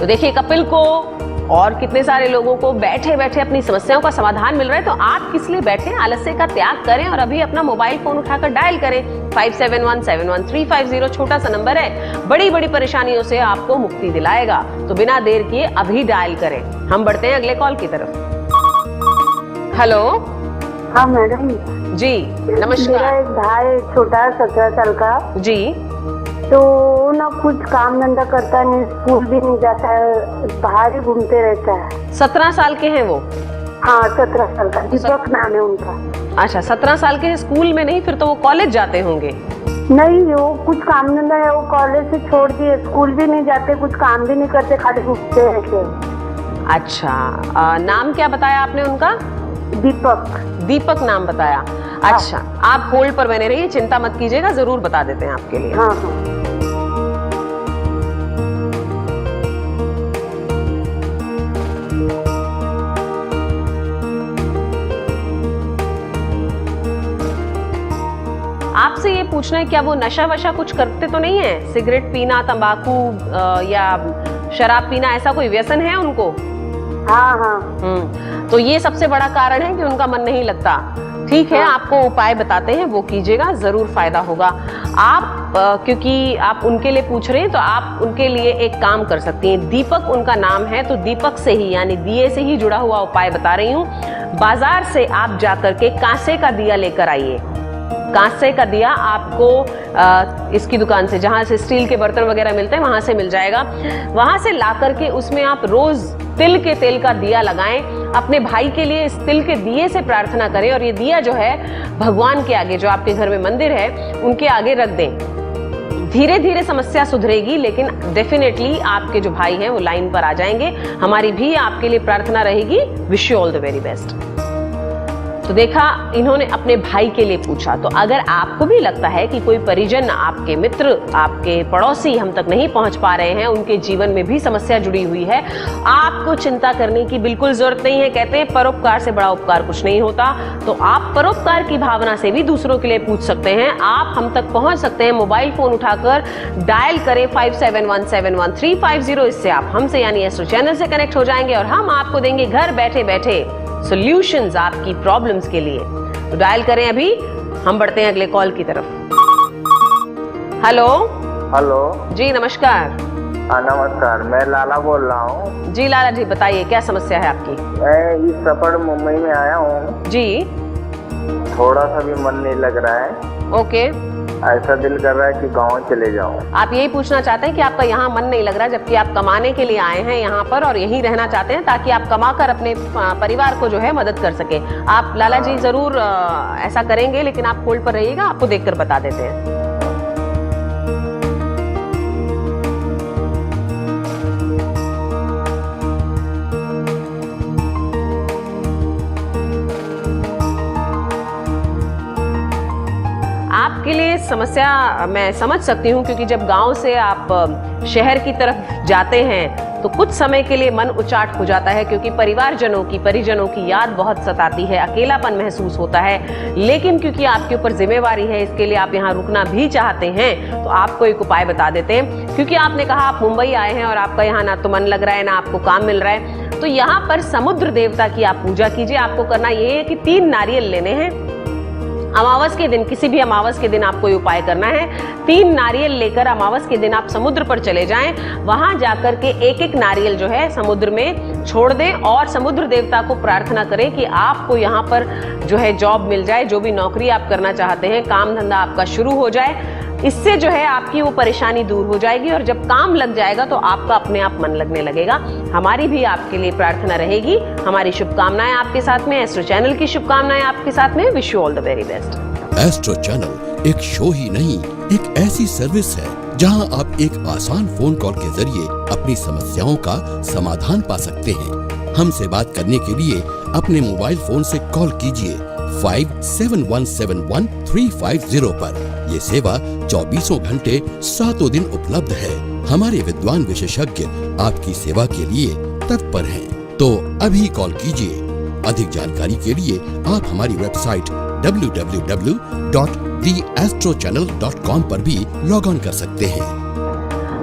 Speaker 1: तो देखिए कपिल को और कितने सारे लोगों को बैठे बैठे अपनी समस्याओं का समाधान मिल रहा है। तो आप किस लिए बैठे, आलस्य का त्याग करें और अभी अपना मोबाइल फोन उठाकर डायल करें 57171350। छोटा सा नंबर है, बड़ी बड़ी परेशानियों से आपको मुक्ति दिलाएगा। तो बिना देर किए अभी डायल करें। हम बढ़ते हैं अगले कॉल की तरफ। हेलो।
Speaker 5: हाँ मैडम
Speaker 1: जी नमस्कार।
Speaker 5: मेरा एक भाई छोटा 17 साल का
Speaker 1: जी,
Speaker 5: तो ना कुछ काम धंधा करता नहीं, स्कूल भी नहीं जाता है, बाहर ही घूमते रहता है।
Speaker 1: 17 साल के हैं वो?
Speaker 5: हाँ 17 साल का, दीपक नाम है उनका।
Speaker 1: अच्छा 17 साल के हैं, स्कूल में नहीं, फिर तो वो कॉलेज जाते होंगे।
Speaker 5: नहीं, वो कुछ काम धंधा है, वो कॉलेज से छोड़ दिए, स्कूल भी नहीं जाते, कुछ काम भी नहीं करते, खाली घूमते रहते।
Speaker 1: अच्छा नाम क्या बताया आपने उनका?
Speaker 5: दीपक।
Speaker 1: दीपक नाम बताया। अच्छा आप होल्ड पर बने रहिए, चिंता मत कीजिएगा, जरूर बता देते हैं आपके लिए।
Speaker 5: हाँ हाँ।
Speaker 1: आपसे ये पूछना है क्या वो नशा वशा कुछ करते तो नहीं है? सिगरेट पीना, तंबाकू या शराब पीना, ऐसा कोई व्यसन है उनको?
Speaker 5: हाँ हाँ।
Speaker 1: तो ये सबसे बड़ा कारण है कि उनका मन नहीं लगता। ठीक है, आपको उपाय बताते हैं, वो कीजिएगा, जरूर फायदा होगा। आप क्योंकि आप उनके लिए पूछ रहे हैं तो आप उनके लिए एक काम कर सकती हैं। दीपक उनका नाम है, तो दीपक से ही यानी दिए से ही जुड़ा हुआ उपाय बता रही हूँ। बाजार से आप जाकर के कांसे का दिया लेकर आइए। कांसे का दिया आपको इसकी दुकान से, जहां से स्टील के बर्तन वगैरह मिलते हैं वहां से मिल जाएगा। वहां से ला करके उसमें आप रोज तिल के तेल का दिया लगाएं। अपने भाई के लिए इस तिल के दिए से प्रार्थना करें और ये दिया जो है भगवान के आगे, जो आपके घर में मंदिर है उनके आगे रख दें। धीरे धीरे समस्या सुधरेगी, लेकिन डेफिनेटली आपके जो भाई हैं वो लाइन पर आ जाएंगे। हमारी भी आपके लिए प्रार्थना रहेगी। Wish you all the very best. तो देखा, इन्होंने अपने भाई के लिए पूछा। तो अगर आपको भी लगता है कि कोई परिजन, आपके मित्र, आपके पड़ोसी हम तक नहीं पहुंच पा रहे हैं, उनके जीवन में भी समस्या जुड़ी हुई है, आपको चिंता करने की बिल्कुल जरूरत नहीं है। कहते हैं परोपकार से बड़ा उपकार कुछ नहीं होता। तो आप परोपकार की भावना से भी दूसरों के लिए पूछ सकते हैं। आप हम तक पहुंच सकते हैं। मोबाइल फोन उठाकर डायल करें 57171350। इससे आप हमसे यानी एस्ट्रो चैनल से कनेक्ट हो जाएंगे और हम आपको देंगे घर बैठे बैठे सॉल्यूशंस आपकी प्रॉब्लम्स के लिए। तो डायल करें अभी। हम बढ़ते हैं अगले कॉल की तरफ। हेलो।
Speaker 7: हेलो
Speaker 1: जी नमस्कार।
Speaker 7: हाँ नमस्कार, मैं लाला बोल रहा हूँ।
Speaker 1: जी लाला जी बताइए क्या समस्या है आपकी?
Speaker 7: मैं इस सफर मुंबई में आया हूँ
Speaker 1: जी।
Speaker 7: थोड़ा सा भी मन नहीं लग रहा है।
Speaker 1: ओके।
Speaker 7: ऐसा दिल कर रहा है कि गाँव चले जाऊँ।
Speaker 1: आप यही पूछना चाहते हैं कि आपका यहाँ मन नहीं लग रहा, जबकि आप कमाने के लिए आए हैं यहाँ पर और यहीं रहना चाहते हैं ताकि आप कमाकर अपने परिवार को जो है मदद कर सके। आप लाला जी जरूर ऐसा करेंगे, लेकिन आप होल्ड पर रहिएगा, आपको देखकर बता देते हैं। आपके लिए समस्या मैं समझ सकती हूँ, क्योंकि जब गांव से आप शहर की तरफ जाते हैं तो कुछ समय के लिए मन उचाट हो जाता है, क्योंकि परिवारजनों की, परिजनों की याद बहुत सताती है, अकेलापन महसूस होता है। लेकिन क्योंकि आपके ऊपर जिम्मेवारी है, इसके लिए आप यहाँ रुकना भी चाहते हैं, तो आपको एक उपाय बता देते हैं। क्योंकि आपने कहा आप मुंबई आए हैं और आपका यहाँ ना तो मन लग रहा है ना आपको काम मिल रहा है, तो यहाँ पर समुद्र देवता की आप पूजा कीजिए। आपको करना ये है कि 3 नारियल लेने हैं। अमावस के दिन, किसी भी अमावस के दिन आपको ये उपाय करना है। 3 नारियल लेकर अमावस के दिन आप समुद्र पर चले जाएं। वहां जाकर के एक एक नारियल जो है समुद्र में छोड़ दें और समुद्र देवता को प्रार्थना करें कि आपको यहाँ पर जो है जॉब मिल जाए, जो भी नौकरी आप करना चाहते हैं, काम धंधा आपका शुरू हो जाए। इससे जो है आपकी वो परेशानी दूर हो जाएगी और जब काम लग जाएगा तो आपका अपने आप मन लगने लगेगा। हमारी भी आपके लिए प्रार्थना रहेगी। हमारी शुभकामनाएं आपके साथ में, एस्ट्रो चैनल की शुभकामनाएं आपके साथ में। Wish you all the very best.
Speaker 2: Astro channel एक शो ही नहीं, एक ऐसी सर्विस है जहां आप एक आसान फोन कॉल के जरिए अपनी समस्याओं का समाधान पा सकते हैं। हमसे बात करने के लिए अपने मोबाइल फोन से कॉल कीजिए 57171350 पर। ये सेवा 24 घंटे 7 दिन उपलब्ध है। हमारे विद्वान विशेषज्ञ आपकी सेवा के लिए तत्पर हैं। तो अभी कॉल कीजिए। अधिक जानकारी के लिए आप हमारी वेबसाइट www.theastrochannel.com पर भी लॉग ऑन कर सकते हैं।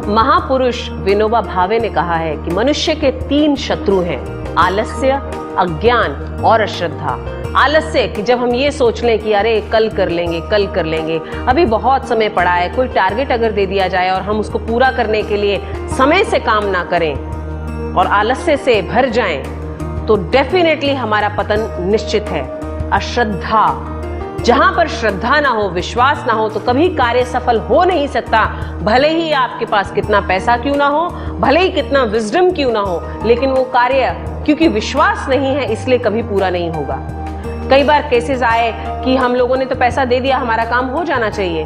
Speaker 1: महापुरुष विनोबा भावे ने कहा है कि मनुष्य के 3 शत्रु हैं, आलस्य, अज्ञान और अश्रद्धा। आलस्य कि जब हम ये सोच लें कि अरे कल कर लेंगे, कल कर लेंगे, अभी बहुत समय पड़ा है। कोई टारगेट अगर दे दिया जाए और हम उसको पूरा करने के लिए समय से काम ना करें और आलस्य से भर जाएं, तो डेफिनेटली हमारा पतन निश्चित है। अश्रद्धा, जहां पर श्रद्धा ना हो, विश्वास ना हो, तो कभी कार्य सफल हो नहीं सकता। भले ही आपके पास कितना पैसा क्यों ना हो, भले ही कितना विजडम क्यों ना हो, लेकिन वो कार्य क्योंकि विश्वास नहीं है इसलिए कभी पूरा नहीं होगा। कई बार केसेस आए कि हम लोगों ने तो पैसा दे दिया, हमारा काम हो जाना चाहिए।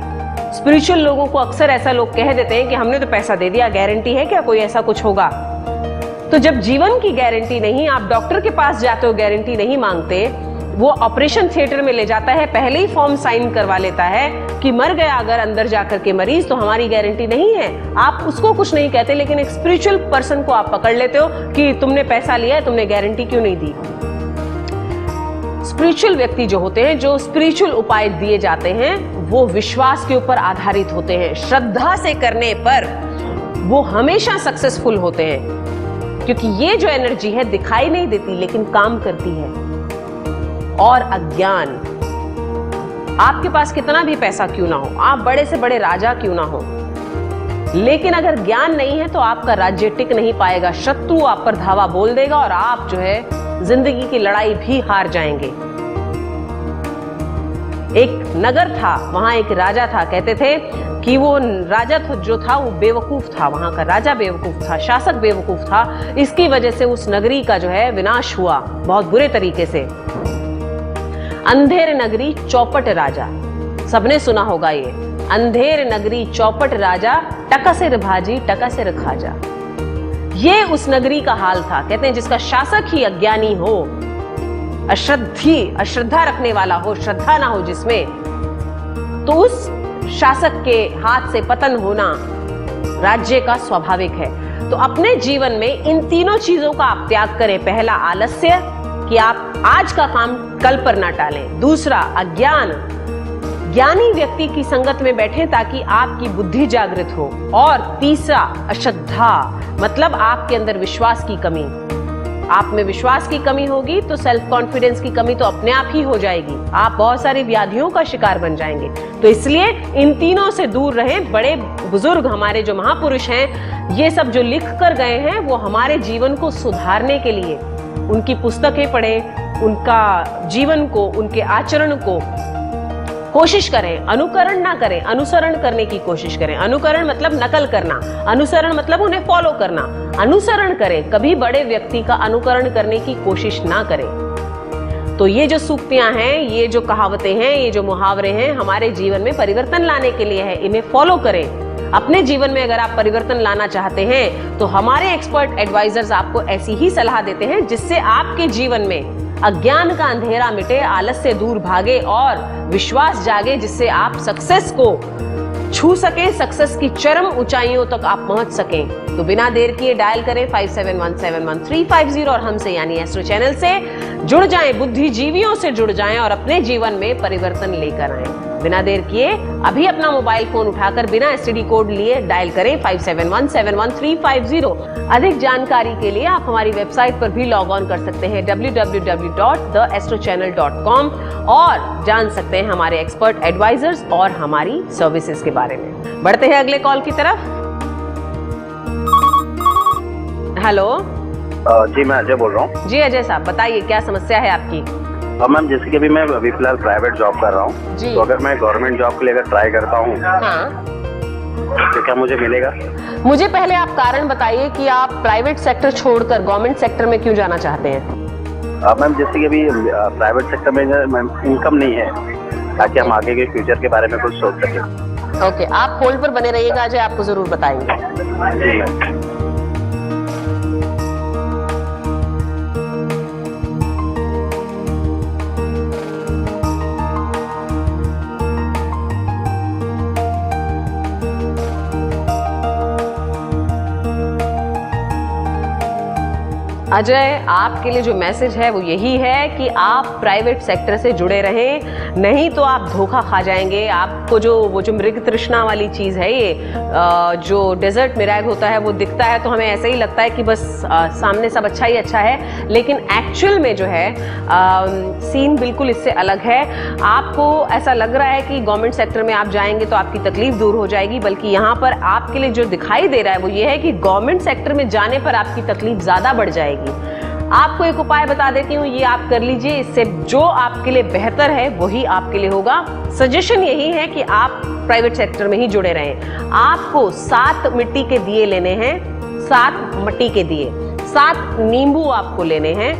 Speaker 1: स्पिरिचुअल लोगों को अक्सर ऐसा लोग कह देते हैं कि हमने तो पैसा दे दिया, गारंटी है क्या कोई ऐसा कुछ होगा? तो जब जीवन की गारंटी नहीं, आप डॉक्टर के पास जाते हो, गारंटी नहीं मांगते, वो ऑपरेशन थिएटर में ले जाता है, पहले ही फॉर्म साइन करवा लेता है कि मर गया अगर अंदर जाकर के मरीज तो हमारी गारंटी नहीं है। आप उसको कुछ नहीं कहते, लेकिन एक स्पिरिचुअल पर्सन को आप पकड़ लेते हो कि तुमने पैसा लिया है, तुमने गारंटी क्यों नहीं दी। स्पिरिचुअल व्यक्ति जो होते हैं, जो स्पिरिचुअल उपाय दिए जाते हैं, वो विश्वास के ऊपर आधारित होते हैं। श्रद्धा से करने पर वो हमेशा सक्सेसफुल होते हैं, क्योंकि ये जो एनर्जी है दिखाई नहीं देती लेकिन काम करती है। और अज्ञान, आपके पास कितना भी पैसा क्यों ना हो, आप बड़े से बड़े राजा क्यों ना हो, लेकिन अगर ज्ञान नहीं है तो आपका राज्य टिक नहीं पाएगा। शत्रु आप पर धावा बोल देगा और आप जो है जिंदगी की लड़ाई भी हार जाएंगे। एक नगर था, वहां एक राजा था। कहते थे कि वो राजा जो था वो बेवकूफ था, वहां का राजा बेवकूफ था, शासक बेवकूफ था। इसकी वजह से उस नगरी का जो है विनाश हुआ बहुत बुरे तरीके से। अंधेर नगरी चौपट राजा, सबने सुना होगा ये। अंधेर नगरी चौपट राजा, टकसिर भाजी टकसिर खाजा। ये उस नगरी का हाल था। कहते हैं जिसका शासक ही अज्ञानी हो, अश्रद्धा रखने वाला हो, श्रद्धा ना हो जिसमें, तो उस शासक के हाथ से पतन होना राज्य का स्वाभाविक है। तो अपने जीवन में इन तीनों चीजों का आप त्याग करें। पहला आलस्य, कि आप आज का काम कल पर ना टालें। दूसरा अज्ञान, ज्ञानी व्यक्ति की संगत में बैठें ताकि आपकी बुद्धि जागृत हो। और तीसरा अश्रद्धा, मतलब आपके अंदर विश्वास की कमी। आप में विश्वास की कमी होगी तो सेल्फ कॉन्फिडेंस की कमी तो अपने आप ही हो जाएगी, आप बहुत सारी व्याधियों का शिकार बन जाएंगे। तो इसलिए इन तीनों से दूर रहें। बड़े बुजुर्ग हमारे जो महापुरुष हैं, ये सब जो लिख कर गए हैं वो हमारे जीवन को सुधारने के लिए, उनकी पुस्तकें पढ़ें, उनका जीवन को, उनके आचरण को कोशिश करें, अनुकरण ना करें, अनुसरण करने की कोशिश करें। अनुकरण मतलब नकल करना, अनुसरण मतलब उन्हें फॉलो करना। अनुसरण करें, कभी बड़े व्यक्ति का अनुकरण करने की कोशिश ना करें। तो ये जो सूक्तियां हैं, ये जो कहावतें हैं, ये जो मुहावरे हैं, हमारे जीवन में परिवर्तन लाने के लिए है। इन्हें फॉलो करें। अपने जीवन में अगर आप परिवर्तन लाना चाहते हैं तो हमारे एक्सपर्ट एडवाइजर्स आपको ऐसी ही सलाह देते हैं जिससे आपके जीवन में अज्ञान का अंधेरा मिटे, आलस्य दूर भागे और विश्वास जागे, जिससे आप सक्सेस को छू सकें, सक्सेस की चरम ऊंचाइयों तक आप पहुंच सकें। तो बिना देर किए डायल करें 57171350 और हमसे यानी एस्ट्रो चैनल से जुड़ जाएं, बुद्धिजीवियों से जुड़ जाएं और अपने जीवन में परिवर्तन लेकर आएं। बिना देर किए अभी अपना मोबाइल फोन उठाकर बिना एसटीडी कोड लिए डायल करें 57171350। अधिक जानकारी के लिए आप हमारी वेबसाइट पर भी लॉग ऑन कर सकते हैं www.theastrochannel.com और जान सकते हैं हमारे एक्सपर्ट एडवाइजर्स और हमारी सर्विसेज के बारे में। बढ़ते हैं अगले कॉल की तरफ। हेलो
Speaker 7: जी, मैं अजय बोल रहा हूँ।
Speaker 1: जी अजय साहब, बताइए क्या समस्या है आपकी?
Speaker 7: मैम, जैसे कि अभी मैं फिलहाल प्राइवेट जॉब कर रहा हूँ, तो अगर मैं गवर्नमेंट जॉब के लिए अगर ट्राई करता हूँ तो क्या मुझे मिलेगा?
Speaker 1: मुझे पहले आप कारण बताइए कि आप प्राइवेट सेक्टर छोड़कर गवर्नमेंट सेक्टर में क्यों जाना चाहते हैं?
Speaker 7: मैम, जैसे कि अभी प्राइवेट सेक्टर में इनकम नहीं है, ताकि हम आगे के फ्यूचर के बारे में कुछ सोच सकें।
Speaker 1: ओके, आप होल्ड पर बने रहिएगा अजय, आपको जरूर बताएंगे।
Speaker 7: जी मैम।
Speaker 1: अजय, आपके लिए जो मैसेज है वो यही है कि आप प्राइवेट सेक्टर से जुड़े रहें, नहीं तो आप धोखा खा जाएंगे। आपको वो जो मृग तृष्णा वाली चीज़ है, ये जो डेजर्ट मिराग होता है, वो दिखता है तो हमें ऐसा ही लगता है कि बस सामने सब अच्छा ही अच्छा है, लेकिन एक्चुअल में जो है सीन बिल्कुल इससे अलग है। आपको ऐसा लग रहा है कि गवर्नमेंट सेक्टर में आप जाएंगे तो आपकी तकलीफ दूर हो जाएगी, बल्कि यहाँ पर आपके लिए जो दिखाई दे रहा है वो ये है कि गवर्नमेंट सेक्टर में जाने पर आपकी तकलीफ ज़्यादा बढ़ जाएगी। आपको एक उपाय बता देती हूँ, ये आप कर लीजिए, इससे जो आपके लिए बेहतर है वही आपके लिए होगा। सजेशन यही है कि आप प्राइवेट सेक्टर में ही जुड़े रहें। आपको 7 मिट्टी के दिए लेने हैं, 7 मिट्टी के दिए, 7 नींबू आपको लेने हैं,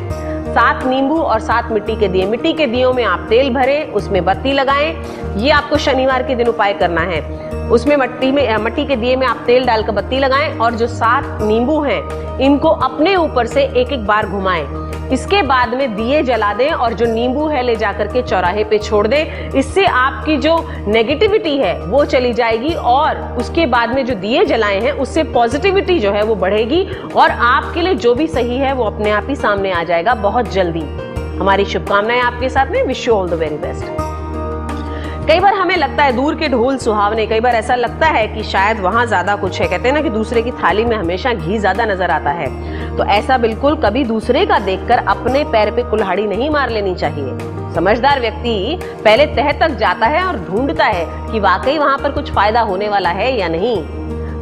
Speaker 1: 7 नींबू और 7 मिट्टी के दिए। मिट्टी के दियों में आप तेल भरें, उसमें बत्ती लगाएं। ये आपको शनिवार के दिन उपाय करना है। उसमें मट्टी के दिए में आप तेल डालकर बत्ती लगाएं और जो 7 नींबू हैं इनको अपने ऊपर से एक एक बार घुमाएं। इसके बाद में दिए जला दें और जो नींबू है ले जाकर के चौराहे पे छोड़ दें। इससे आपकी जो नेगेटिविटी है वो चली जाएगी और उसके बाद में जो दिए जलाए हैं उससे पॉजिटिविटी जो है वो बढ़ेगी और आपके लिए जो भी सही है वो अपने आप ही सामने आ जाएगा बहुत जल्दी। हमारी शुभकामनाएं आपके साथ में। Wish you all the very best. कई बार हमें लगता है दूर के ढोल सुहावने, कई बार ऐसा लगता है कि शायद वहां ज्यादा कुछ है। कहते हैं ना कि दूसरे की थाली में हमेशा घी ज्यादा नजर आता है, तो ऐसा बिल्कुल कभी दूसरे का देखकर अपने पैर पे कुल्हाड़ी नहीं मार लेनी चाहिए। समझदार व्यक्ति पहले तह तक जाता है और ढूंढता है कि वाकई वहां पर कुछ फायदा होने वाला है या नहीं।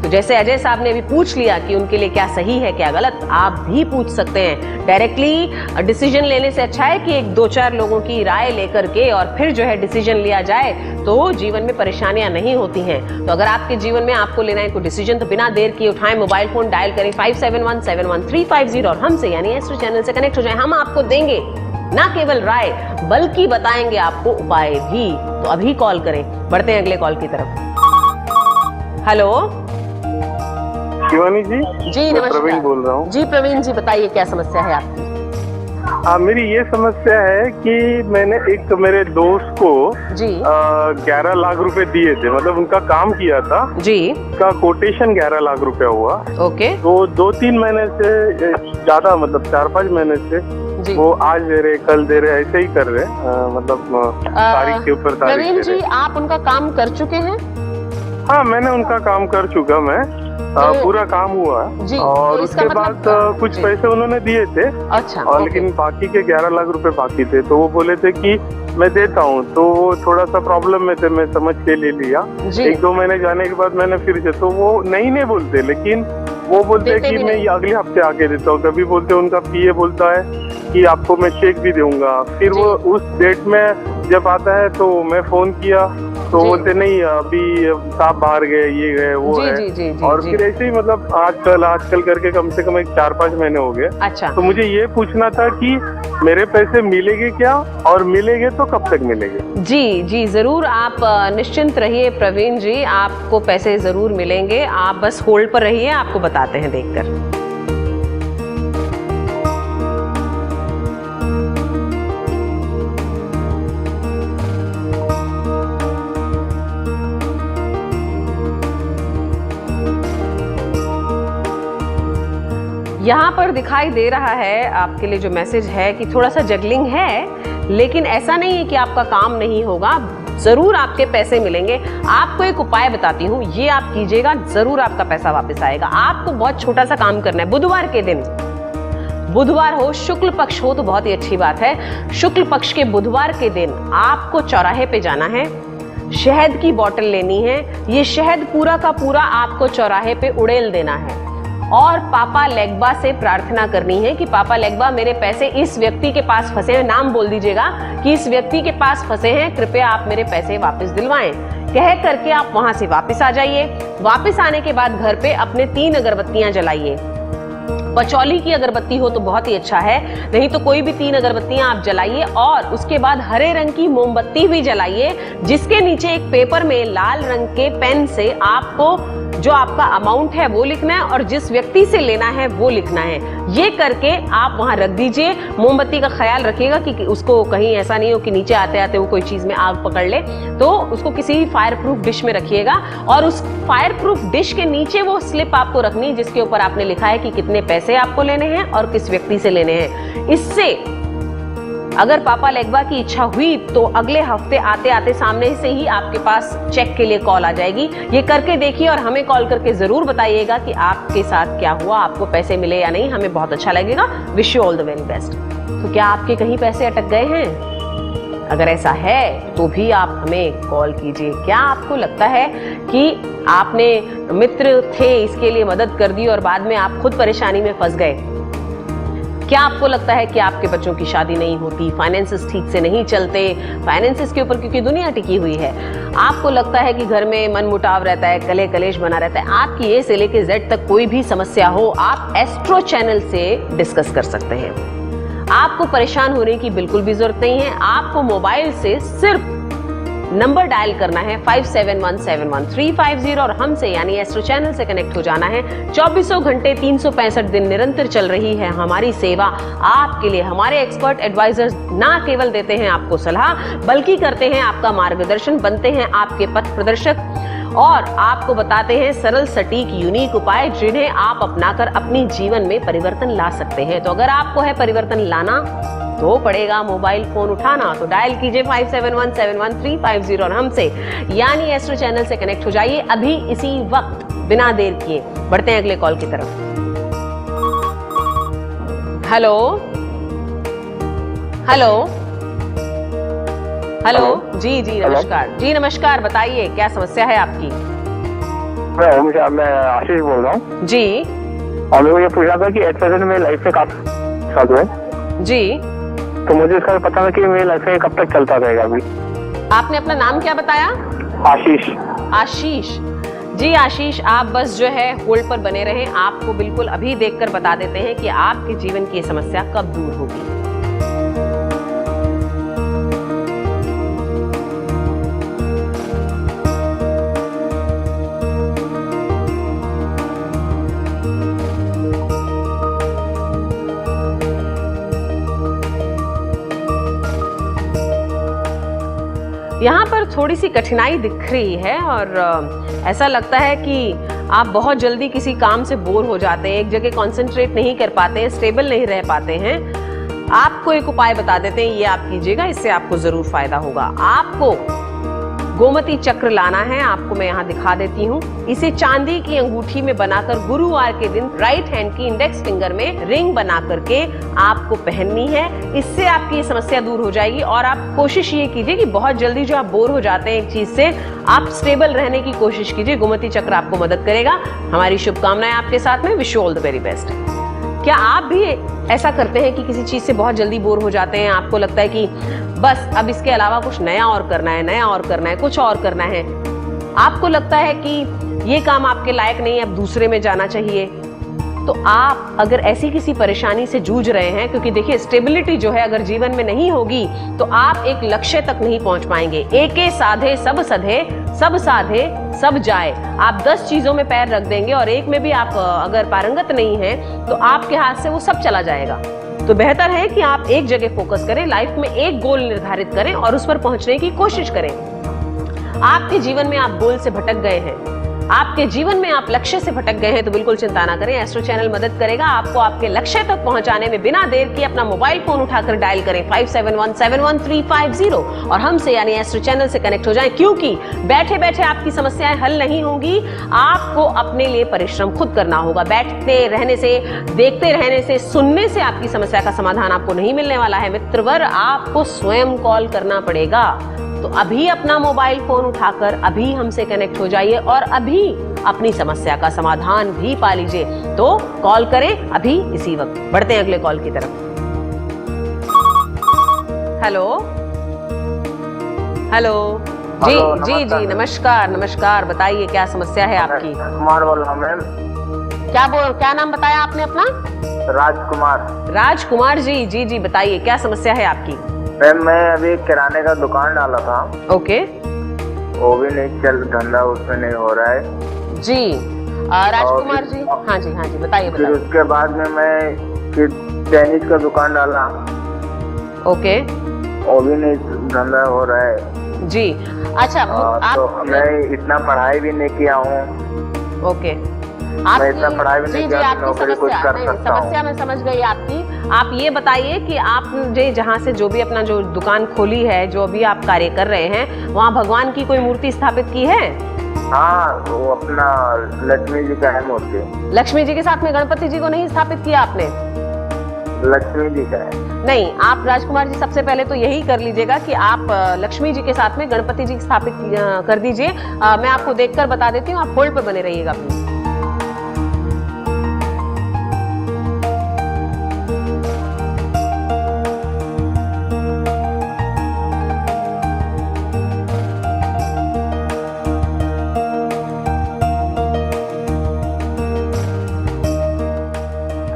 Speaker 1: तो तो जैसे अजय साहब ने भी पूछ लिया कि उनके लिए क्या सही है क्या गलत, आप भी पूछ सकते हैं। डायरेक्टली डिसीजन लेने से अच्छा है कि एक दो चार लोगों की राय लेकर के और फिर जो है डिसीजन लिया जाए, तो जीवन में परेशानियां नहीं होती हैं। तो अगर आपके जीवन में आपको लेना है कोई डिसीजन, तो बिना देर किए उठाएं मोबाइल फोन, डायल करें 57171350 और हमसे यानी एस्ट्रो चैनल से कनेक्ट हो जाएं। हम आपको देंगे ना केवल राय बल्कि बताएंगे आपको उपाय भी। तो अभी कॉल करें। बढ़ते हैं अगले कॉल की तरफ। हेलो
Speaker 8: शिवानी जी।
Speaker 1: जी
Speaker 8: मैं
Speaker 1: नमस्कार।
Speaker 8: प्रवीण बोल रहा हूँ।
Speaker 1: जी प्रवीण जी बताइए क्या समस्या है आपकी।
Speaker 8: मेरी ये समस्या है कि मैंने एक मेरे दोस्त को
Speaker 1: जी
Speaker 8: 11 लाख रुपए दिए थे, मतलब उनका काम किया था
Speaker 1: जी,
Speaker 8: का कोटेशन 11 लाख रुपया हुआ।
Speaker 1: ओके।
Speaker 8: तो 2-3 महीने से ज्यादा, मतलब 4-5 महीने से
Speaker 1: जी।
Speaker 8: वो आज दे रहे कल दे रहे ऐसे ही कर रहे, मतलब तारीख के ऊपर तारीख
Speaker 1: प्रवीण
Speaker 8: दे
Speaker 1: जी
Speaker 8: रहे।
Speaker 1: आप उनका काम कर चुके हैं?
Speaker 8: हाँ, मैंने उनका काम कर चुका, मैं पूरा काम हुआ
Speaker 1: जी,
Speaker 8: और
Speaker 1: तो इसका
Speaker 8: उसके
Speaker 1: मतलब,
Speaker 8: बाद कुछ
Speaker 1: जी।
Speaker 8: पैसे उन्होंने दिए थे।
Speaker 1: अच्छा।
Speaker 8: और
Speaker 1: ओके।
Speaker 8: लेकिन बाकी के 11 लाख रुपए बाकी थे, तो वो बोले थे कि मैं देता हूँ। तो वो थोड़ा सा प्रॉब्लम में थे, मैं समझ के ले लिया।
Speaker 1: जी।
Speaker 8: 1-2 महीने जाने के बाद मैंने फिर से, तो वो नहीं बोलते, लेकिन वो बोलते हैं
Speaker 1: देते
Speaker 8: कि
Speaker 1: भी
Speaker 8: मैं
Speaker 1: नहीं।
Speaker 8: ये अगले हफ्ते आके देता हूँ। कभी बोलते उनका पीए बोलता है कि आपको मैं चेक भी दूंगा। फिर
Speaker 1: जी।
Speaker 8: वो उस डेट में जब आता है तो मैं फोन किया तो
Speaker 1: जी।
Speaker 8: बोलते नहीं, अभी साहब बाहर गए, ये गए, वो
Speaker 1: जी,
Speaker 8: है।
Speaker 1: जी, जी, जी,
Speaker 8: और
Speaker 1: जी।
Speaker 8: फिर ऐसे ही मतलब आजकल करके कम से कम 4-5 महीने हो गए।
Speaker 1: अच्छा।
Speaker 8: तो मुझे ये पूछना था कि मेरे पैसे मिलेंगे क्या, और मिलेंगे तो कब तक मिलेंगे?
Speaker 1: जी जी जरूर, आप निश्चिंत रहिए प्रवीण जी, आपको पैसे जरूर मिलेंगे। आप बस होल्ड पर रहिए, आपको बताते हैं देखकर। यहाँ पर दिखाई दे रहा है आपके लिए जो मैसेज है कि थोड़ा सा जगलिंग है, लेकिन ऐसा नहीं है कि आपका काम नहीं होगा, जरूर आपके पैसे मिलेंगे। आपको एक उपाय बताती हूँ, ये आप कीजिएगा, जरूर आपका पैसा वापस आएगा। आपको बहुत छोटा सा काम करना है। बुधवार के दिन, बुधवार हो, शुक्ल पक्ष हो तो बहुत ही अच्छी बात है। शुक्ल पक्ष के बुधवार के दिन आपको चौराहे पे जाना है, शहद की बोतल लेनी है। ये शहद पूरा का पूरा आपको चौराहे पे उड़ेल देना है और पापा लेग्बा से प्रार्थना करनी है कि पापा लेग्बा मेरे पैसे इस व्यक्ति के पास फंसे हैं, नाम बोल दीजिएगा कि इस व्यक्ति के पास फंसे हैं, कृपया आप मेरे पैसे वापस दिलवाएं। कह करके आप वहां से वापस आ जाइए। वापस आने के बाद घर पे अपने 3 अगरबत्तियां जलाइए। पचौली की अगरबत्ती हो तो बहुत ही अच्छा है, नहीं तो कोई भी 3 अगरबत्तियां आप जलाइए और उसके बाद हरे रंग की मोमबत्ती भी जलाइए, जिसके नीचे एक पेपर में लाल रंग के पेन से आपको जो आपका अमाउंट है वो लिखना है और जिस व्यक्ति से लेना है वो लिखना है। ये करके आप वहां रख दीजिए। मोमबत्ती का ख्याल रखिएगा कि उसको कहीं ऐसा नहीं हो कि नीचे आते आते वो कोई चीज में आग पकड़ ले, तो उसको किसी फायर प्रूफ डिश में रखिएगा और उस फायर प्रूफ डिश के नीचे वो स्लिप आपको रखनी जिसके ऊपर आपने लिखा है कि कितने पैसे आपको लेने हैं और किस व्यक्ति से लेने हैं। इससे अगर पापा लेग्बा की इच्छा हुई तो अगले हफ्ते आते आते सामने से ही आपके पास चेक के लिए कॉल आ जाएगी। ये करके देखिए और हमें कॉल करके जरूर बताइएगा कि आपके साथ क्या हुआ, आपको पैसे मिले या नहीं, हमें बहुत अच्छा लगेगा। Wish you all the very best. तो क्या आपके कहीं पैसे अटक गए हैं? अगर ऐसा है तो भी आप हमें कॉल कीजिए। क्या आपको लगता है कि आपने मित्र थे इसके लिए मदद कर दी और बाद में आप खुद परेशानी में फंस गए? क्या आपको लगता है कि आपके बच्चों की शादी नहीं होती, फाइनेंसेस ठीक से नहीं चलते, फाइनेंसेस के ऊपर क्योंकि दुनिया टिकी हुई है? आपको लगता है कि घर में मनमुटाव रहता है, कले कलेश बना रहता है? आपकी ए से लेके जेड तक कोई भी समस्या हो, आप एस्ट्रो चैनल से डिस्कस कर सकते हैं। आपको परेशान होने की बिल्कुल भी जरूरत नहीं है। आपको मोबाइल से सिर्फ नंबर डायल करना है 57171350 और हमसे यानी एस्ट्रो चैनल से कनेक्ट हो जाना है। 24 घंटे 365 दिन निरंतर चल रही है हमारी सेवा आपके लिए। हमारे एक्सपर्ट एडवाइजर्स ना केवल देते हैं आपको सलाह बल्कि करते हैं आपका मार्गदर्शन, बनते हैं आपके पथ प्रदर्शक और आपको बताते हैं सरल सटीक यूनिक उपाय जिन्हें आप अपनाकर अपनी जीवन में परिवर्तन ला सकते हैं। तो अगर आपको है परिवर्तन लाना तो पड़ेगा मोबाइल फोन उठाना, तो डायल कीजिए 57171350 और हमसे यानी एस्ट्रो चैनल से कनेक्ट हो जाइए अभी इसी वक्त बिना देर किए। बढ़ते हैं अगले कॉल की तरफ। हेलो हेलो हेलो जी जी नमस्कार। जी नमस्कार, बताइए क्या समस्या है आपकी?
Speaker 8: मैं आशीष बोल रहा हूँ
Speaker 1: जी
Speaker 8: और मेरे को ये पूछना था कि एट प्रेजेंट मेरी लाइफ में काफी चालू है,
Speaker 1: जी।
Speaker 8: तो मुझे इसका पता था कि मेरी लाइफ में कब तक चलता रहेगा अभी।
Speaker 1: आपने अपना नाम क्या बताया?
Speaker 8: आशीष।
Speaker 1: आशीष जी। आशीष, आप बस जो है होल्ड पर बने रहें, आपको बिल्कुल अभी देखकर बता देते हैं कि आपके जीवन की ये समस्या कब दूर होगी। यहाँ पर थोड़ी सी कठिनाई दिख रही है और ऐसा लगता है कि आप बहुत जल्दी किसी काम से बोर हो जाते हैं, एक जगह कंसंट्रेट नहीं कर पाते हैं, स्टेबल नहीं रह पाते हैं। आपको एक उपाय बता देते हैं, ये आप कीजिएगा, इससे आपको जरूर फायदा होगा। आपको गोमती चक्र लाना है, आपको मैं यहाँ दिखा देती हूँ। इसे चांदी की अंगूठी में बनाकर गुरुवार के दिन राइट हैंड की इंडेक्स फिंगर में रिंग बना करके आपको पहननी है। इससे आपकी ये समस्या दूर हो जाएगी और आप कोशिश ये कीजिए कि बहुत जल्दी जो आप बोर हो जाते हैं एक चीज से, आप स्टेबल रहने की कोशिश कीजिए। गोमती चक्र आपको मदद करेगा। हमारी शुभकामनाएं आपके साथ में। Wish you all the very best. क्या आप भी ऐसा करते हैं कि किसी चीज से बहुत जल्दी बोर हो जाते हैं, आपको लगता है कि बस अब इसके अलावा कुछ नया और करना है, नया और करना है, कुछ और करना है, आपको लगता है कि ये काम आपके लायक नहीं है, अब दूसरे में जाना चाहिए? तो आप अगर ऐसी किसी परेशानी से जूझ रहे हैं, क्योंकि देखिए स्टेबिलिटी जो है अगर जीवन में नहीं होगी तो आप एक लक्ष्य तक नहीं पहुंच पाएंगे। एके साधे सब सधे, सब साधे सब जाए। आप 10 चीजों में पैर रख देंगे और एक में भी आप अगर पारंगत नहीं हैं तो आपके हाथ से वो सब चला जाएगा। तो बेहतर है कि आप एक जगह फोकस करें, लाइफ में एक गोल निर्धारित करें और उस पर पहुंचने की कोशिश करें। आपके जीवन में आप गोल से भटक गए हैं, आपके जीवन में आप लक्ष्य से भटक गए हैं, तो बिल्कुल चिंता ना करें। एस्ट्रो चैनल मदद करेगा आपको आपके लक्ष्य तक पहुंचाने में। बिना देर किए अपना मोबाइल फोन उठाकर डायल करें 57171350 और हमसे यानी एस्ट्रो चैनल से कनेक्ट हो जाएं, क्योंकि बैठे बैठे आपकी समस्याएं हल नहीं होंगी। आपको अपने लिए परिश्रम खुद करना होगा। बैठते रहने से, देखते रहने से, सुनने से आपकी समस्या का समाधान आपको नहीं मिलने वाला है मित्रवर। आपको स्वयं कॉल करना पड़ेगा। तो अभी अपना मोबाइल फोन उठाकर अभी हमसे कनेक्ट हो जाइए और अभी अपनी समस्या का समाधान भी पा लीजिए। तो कॉल करें अभी इसी वक्त। बढ़ते हैं अगले कॉल की तरफ। हेलो हेलो जी जी जी, नमस्कार नमस्कार। बताइए क्या समस्या है आपकी?
Speaker 8: कुमार बोल रहा हूँ मैम।
Speaker 1: क्या नाम बताया आपने अपना?
Speaker 8: राजकुमार।
Speaker 1: राजकुमार जी, जी जी बताइए क्या समस्या है आपकी?
Speaker 8: मैम मैं अभी किराने का दुकान डाला था।
Speaker 1: ओके।
Speaker 8: वो भी नहीं चल, धंधा उसमें नहीं हो रहा है
Speaker 1: जी। राजकुमार जी, हाँ जी हाँ जी बताइए
Speaker 8: फिर
Speaker 1: बताइए।
Speaker 8: उसके बाद में मैं फिर टेनिस का दुकान डाला।
Speaker 1: ओके।
Speaker 8: वो भी नहीं धंधा हो रहा है
Speaker 1: जी। अच्छा आप
Speaker 8: तो मैं इतना पढ़ाई भी नहीं किया हूँ।
Speaker 1: ओके।
Speaker 8: मैं इतना पढ़ाई भी नहीं किया,
Speaker 1: आपकी
Speaker 8: नौकरी कुछ कर सकता हूँ।
Speaker 1: समस्या मैं समझ गई आपकी। आप ये बताइए कि आप जहाँ से जो भी अपना जो दुकान खोली है, जो भी आप कार्य कर रहे हैं, वहाँ भगवान की कोई मूर्ति स्थापित की है?
Speaker 8: हाँ, वो अपना लक्ष्मी जी का है मूर्ति।
Speaker 1: लक्ष्मी जी के साथ में गणपति जी को नहीं स्थापित किया आपने?
Speaker 8: लक्ष्मी जी का है।
Speaker 1: नहीं, आप राजकुमार जी सबसे पहले तो यही कर लीजिएगा कि आप लक्ष्मी जी के साथ में गणपति जी स्थापित कर दीजिए। मैं आपको देखकर बता देती हूँ, आप होल्ड पर बने रहिएगा प्लीज।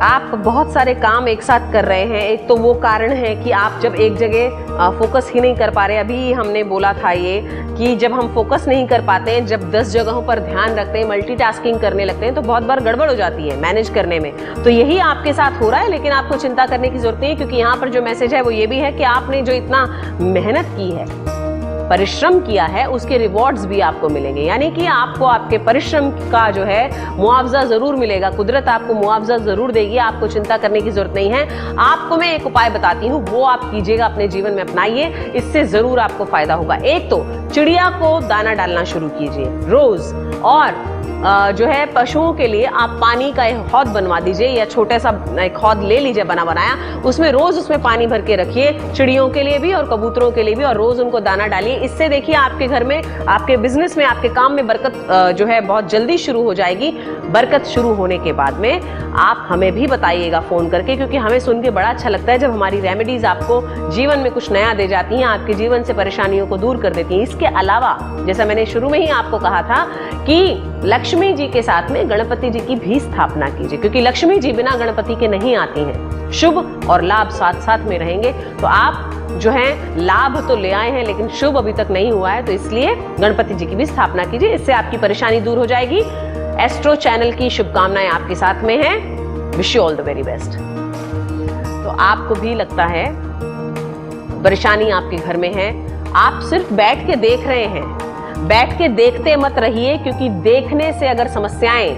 Speaker 1: आप बहुत सारे काम एक साथ कर रहे हैं। एक तो वो कारण है कि आप जब एक जगह फोकस ही नहीं कर पा रहे। अभी हमने बोला था ये कि जब हम फोकस नहीं कर पाते हैं, जब 10 जगहों पर ध्यान रखते हैं, मल्टीटास्किंग करने लगते हैं, तो बहुत बार गड़बड़ हो जाती है मैनेज करने में। तो यही आपके साथ हो रहा है, लेकिन आपको चिंता करने की जरूरत नहीं है, क्योंकि यहाँ पर जो मैसेज है वो ये भी है कि आपने जो इतना मेहनत की है, परिश्रम किया है, उसके रिवॉर्ड्स भी आपको मिलेंगे। यानी कि आपको आपके परिश्रम का जो है मुआवजा जरूर मिलेगा। कुदरत आपको मुआवजा जरूर देगी, आपको चिंता करने की जरूरत नहीं है। आपको मैं एक उपाय बताती हूँ, वो आप कीजिएगा, अपने जीवन में अपनाइए, इससे जरूर आपको फायदा होगा। एक तो चिड़िया को दाना डालना शुरू कीजिए रोज, और जो है पशुओं के लिए आप पानी का एक हौद बनवा दीजिए या छोटा सा एक हौद ले लीजिए बना बनाया, उसमें रोज उसमें पानी भर के रखिए, चिड़ियों के लिए भी और कबूतरों के लिए भी, और रोज उनको दाना डालिए। इससे देखिए आपके घर में, आपके बिजनेस में, आपके काम में बरकत जो है बहुत जल्दी शुरू हो जाएगी। बरकत शुरू होने के बाद में आप हमें भी बताइएगा फोन करके, क्योंकि हमें सुन के बड़ा अच्छा लगता है जब हमारी रेमेडीज आपको जीवन में कुछ नया दे जाती हैं, आपके जीवन से परेशानियों को दूर कर देती हैं। इसके अलावा जैसा मैंने शुरू में ही आपको कहा था कि लक्ष्मी जी के साथ में गणपति जी की भी स्थापना कीजिए, क्योंकि लक्ष्मी जी बिना गणपति के नहीं आती हैं। शुभ और लाभ साथ साथ में रहेंगे, तो आप जो है लाभ तो ले आए हैं लेकिन शुभ अभी तक नहीं हुआ है, तो इसलिए गणपति जी की भी स्थापना कीजिए, इससे आपकी परेशानी दूर हो जाएगी। एस्ट्रो चैनल की शुभकामनाएं आपके साथ में हैं। Wish you all the very best. तो आपको भी लगता है परेशानी आपके घर में है, आप सिर्फ बैठ के देख रहे हैं, बैठ के देखते मत रहिए, क्योंकि देखने से अगर समस्याएं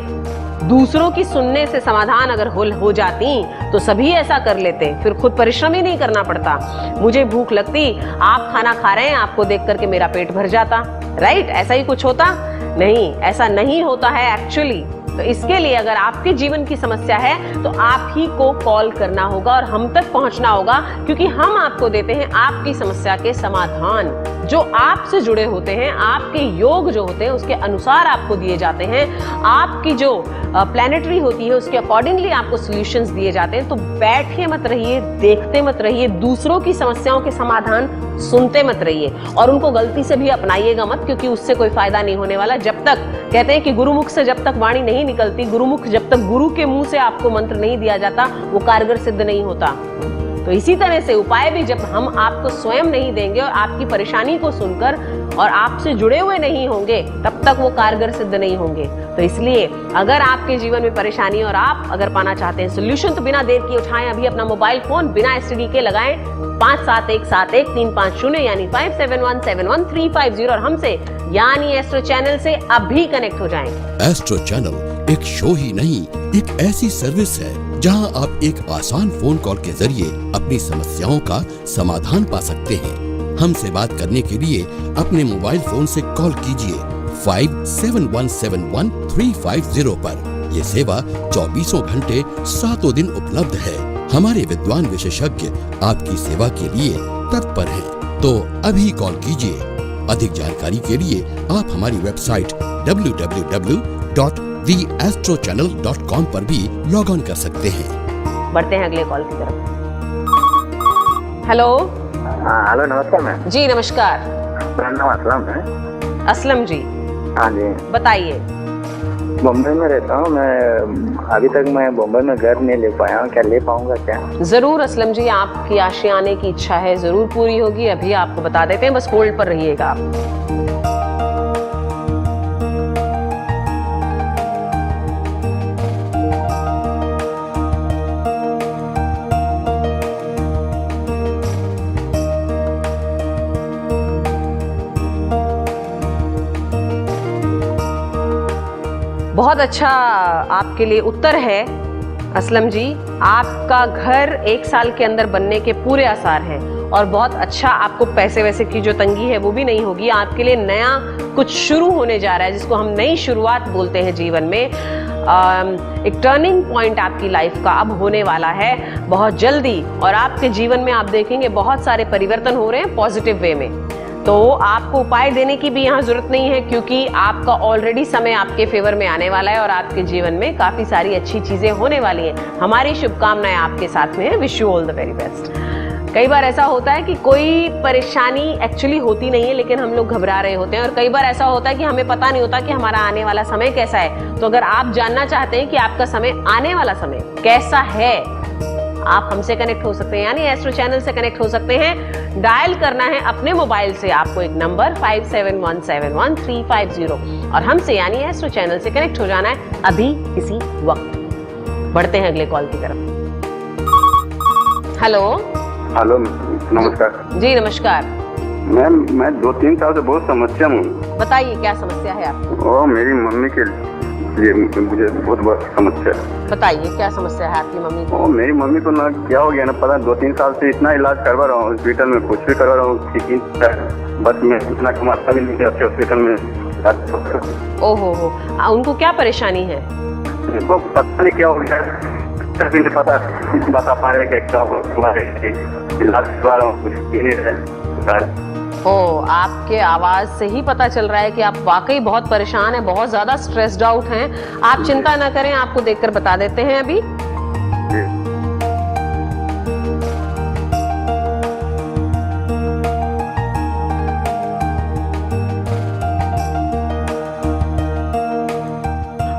Speaker 1: दूसरों की सुनने से समाधान अगर हो जाती तो सभी ऐसा कर लेते, फिर खुद परिश्रम ही नहीं करना पड़ता। मुझे भूख लगती, आप खाना खा रहे हैं, आपको देख करके मेरा पेट भर जाता, राइट? ऐसा ही कुछ होता नहीं, ऐसा नहीं होता है एक्चुअली। तो इसके लिए अगर आपके जीवन की समस्या है तो आप ही को कॉल करना होगा और हम तक पहुंचना होगा, क्योंकि हम आपको देते हैं आपकी समस्या के समाधान जो आपसे जुड़े होते हैं, आपके योग जो होते हैं उसके अनुसार आपको दिए जाते हैं, आपकी जो प्लैनेटरी होती है उसके अकॉर्डिंगली आपको सॉल्यूशंस दिए जाते हैं। तो बैठे मत रहिए, देखते मत रहिए, दूसरों की समस्याओं के समाधान सुनते मत रहिए और उनको गलती से भी अपनाइएगा मत, क्योंकि उससे कोई फायदा नहीं होने वाला। जब तक कहते हैं कि गुरुमुख से जब तक वाणी नहीं निकलती, गुरुमुख जब तक गुरु के मुंह से आपको मंत्र नहीं दिया जाता वो कारगर सिद्ध नहीं होता। तो इसी तरह से उपाय भी जब हम आपको स्वयं नहीं देंगे और आपकी परेशानी को सुनकर और आपसे जुड़े हुए नहीं होंगे तब तक वो कारगर सिद्ध नहीं होंगे। तो इसलिए अगर आपके जीवन में परेशानी और आप अगर पाना चाहते हैं सोल्यूशन, तो बिना देर किए उठाएं अभी अपना मोबाइल फोन, बिना एसटीडी के लगाएं 57171350 यानी 57171350 और हमसे यानी एस्ट्रो चैनल से अभी कनेक्ट हो जाएं।
Speaker 2: एस्ट्रो चैनल एक शो ही नहीं, एक ऐसी सर्विस है जहां आप एक आसान फोन कॉल के जरिए अपनी समस्याओं का समाधान पा सकते हैं। हमसे बात करने के लिए अपने मोबाइल फोन से कॉल कीजिए 57171350 पर। ये सेवा 24 घंटे 7 दिन उपलब्ध है। हमारे विद्वान विशेषज्ञ आपकी सेवा के लिए तत्पर हैं, तो अभी कॉल कीजिए। अधिक जानकारी के लिए आप हमारी वेबसाइट www.theastrochannel.com पर भी लॉग ऑन कर सकते हैं।
Speaker 1: बढ़ते हैं अगले कॉल की तरफ। हेलो।
Speaker 7: हेलो, नमस्कार मैम।
Speaker 1: जी नमस्कार।
Speaker 7: मेरा नाम असलम है।
Speaker 1: असलम जी,
Speaker 7: हाँ जी,
Speaker 1: बताइए।
Speaker 7: बम्बई में रहता हूँ मैं। अभी तक मैं बम्बई में घर नहीं ले पाया हूँ, क्या ले पाऊंगा क्या?
Speaker 1: जरूर असलम जी, आपकी आशियाने की इच्छा है, जरूर पूरी होगी। अभी आपको बता देते हैं, बस होल्ड पर रहिएगा आप। बहुत अच्छा आपके लिए उत्तर है असलम जी। आपका घर 1 साल के अंदर बनने के पूरे आसार हैं और बहुत अच्छा, आपको पैसे वैसे की जो तंगी है वो भी नहीं होगी। आपके लिए नया कुछ शुरू होने जा रहा है, जिसको हम नई शुरुआत बोलते हैं जीवन में। एक टर्निंग पॉइंट आपकी लाइफ का अब होने वाला है बहुत जल्दी, और आपके जीवन में आप देखेंगे बहुत सारे परिवर्तन हो रहे हैं पॉजिटिव वे में। तो आपको उपाय देने की भी यहाँ जरूरत नहीं है, क्योंकि आपका ऑलरेडी समय आपके फेवर में आने वाला है और आपके जीवन में काफी सारी अच्छी चीजें होने वाली हैं। हमारी शुभकामनाएं आपके साथ में है। Wish you all the very best. कई बार ऐसा होता है कि कोई परेशानी एक्चुअली होती नहीं है, लेकिन हम लोग घबरा रहे होते हैं, और कई बार ऐसा होता है कि हमें पता नहीं होता कि हमारा आने वाला समय कैसा है। तो अगर आप जानना चाहते हैं कि आपका समय, आने वाला समय कैसा है, आप हमसे कनेक्ट हो सकते हैं, यानी एस्ट्रो चैनल से कनेक्ट हो सकते हैं। डायल करना है अपने मोबाइल से आपको एक नंबर 57171350 और हमसे यानी एस्ट्रो चैनल से कनेक्ट हो जाना है अभी इसी वक्त। बढ़ते हैं अगले कॉल की तरफ। हेलो।
Speaker 3: हेलो, नमस्कार
Speaker 1: जी नमस्कार।
Speaker 3: मैम, मैं 2-3 साल से बहुत समस्या में हूँ।
Speaker 1: बताइए क्या समस्या है आपको?
Speaker 3: और मेरी मम्मी के लिए मुझे बहुत बड़ा समस्या है।
Speaker 1: बताइए क्या समस्या है आपकी मम्मी को?
Speaker 3: मेरी मम्मी को ना क्या हो गया ना पता, 2-3 साल से इतना इलाज करवा रहा हूँ हॉस्पिटल में, कुछ भी करवा रहा हूँ, बस मैं इतना कमाता भी नहीं अच्छे हॉस्पिटल में,
Speaker 1: ओहो हो, उनको क्या परेशानी है?
Speaker 7: उनको पता नहीं क्या हो गया, तभी नहीं पता बता पा रहे कि क्या हमारे इलाज के बारे में कुछ ही नहीं रहे।
Speaker 1: ओ, आपके आवाज से ही पता चल रहा है कि आप वाकई बहुत परेशान हैं, बहुत ज्यादा स्ट्रेस्ड आउट हैं। आप चिंता ना करें, आपको देखकर बता देते हैं अभी।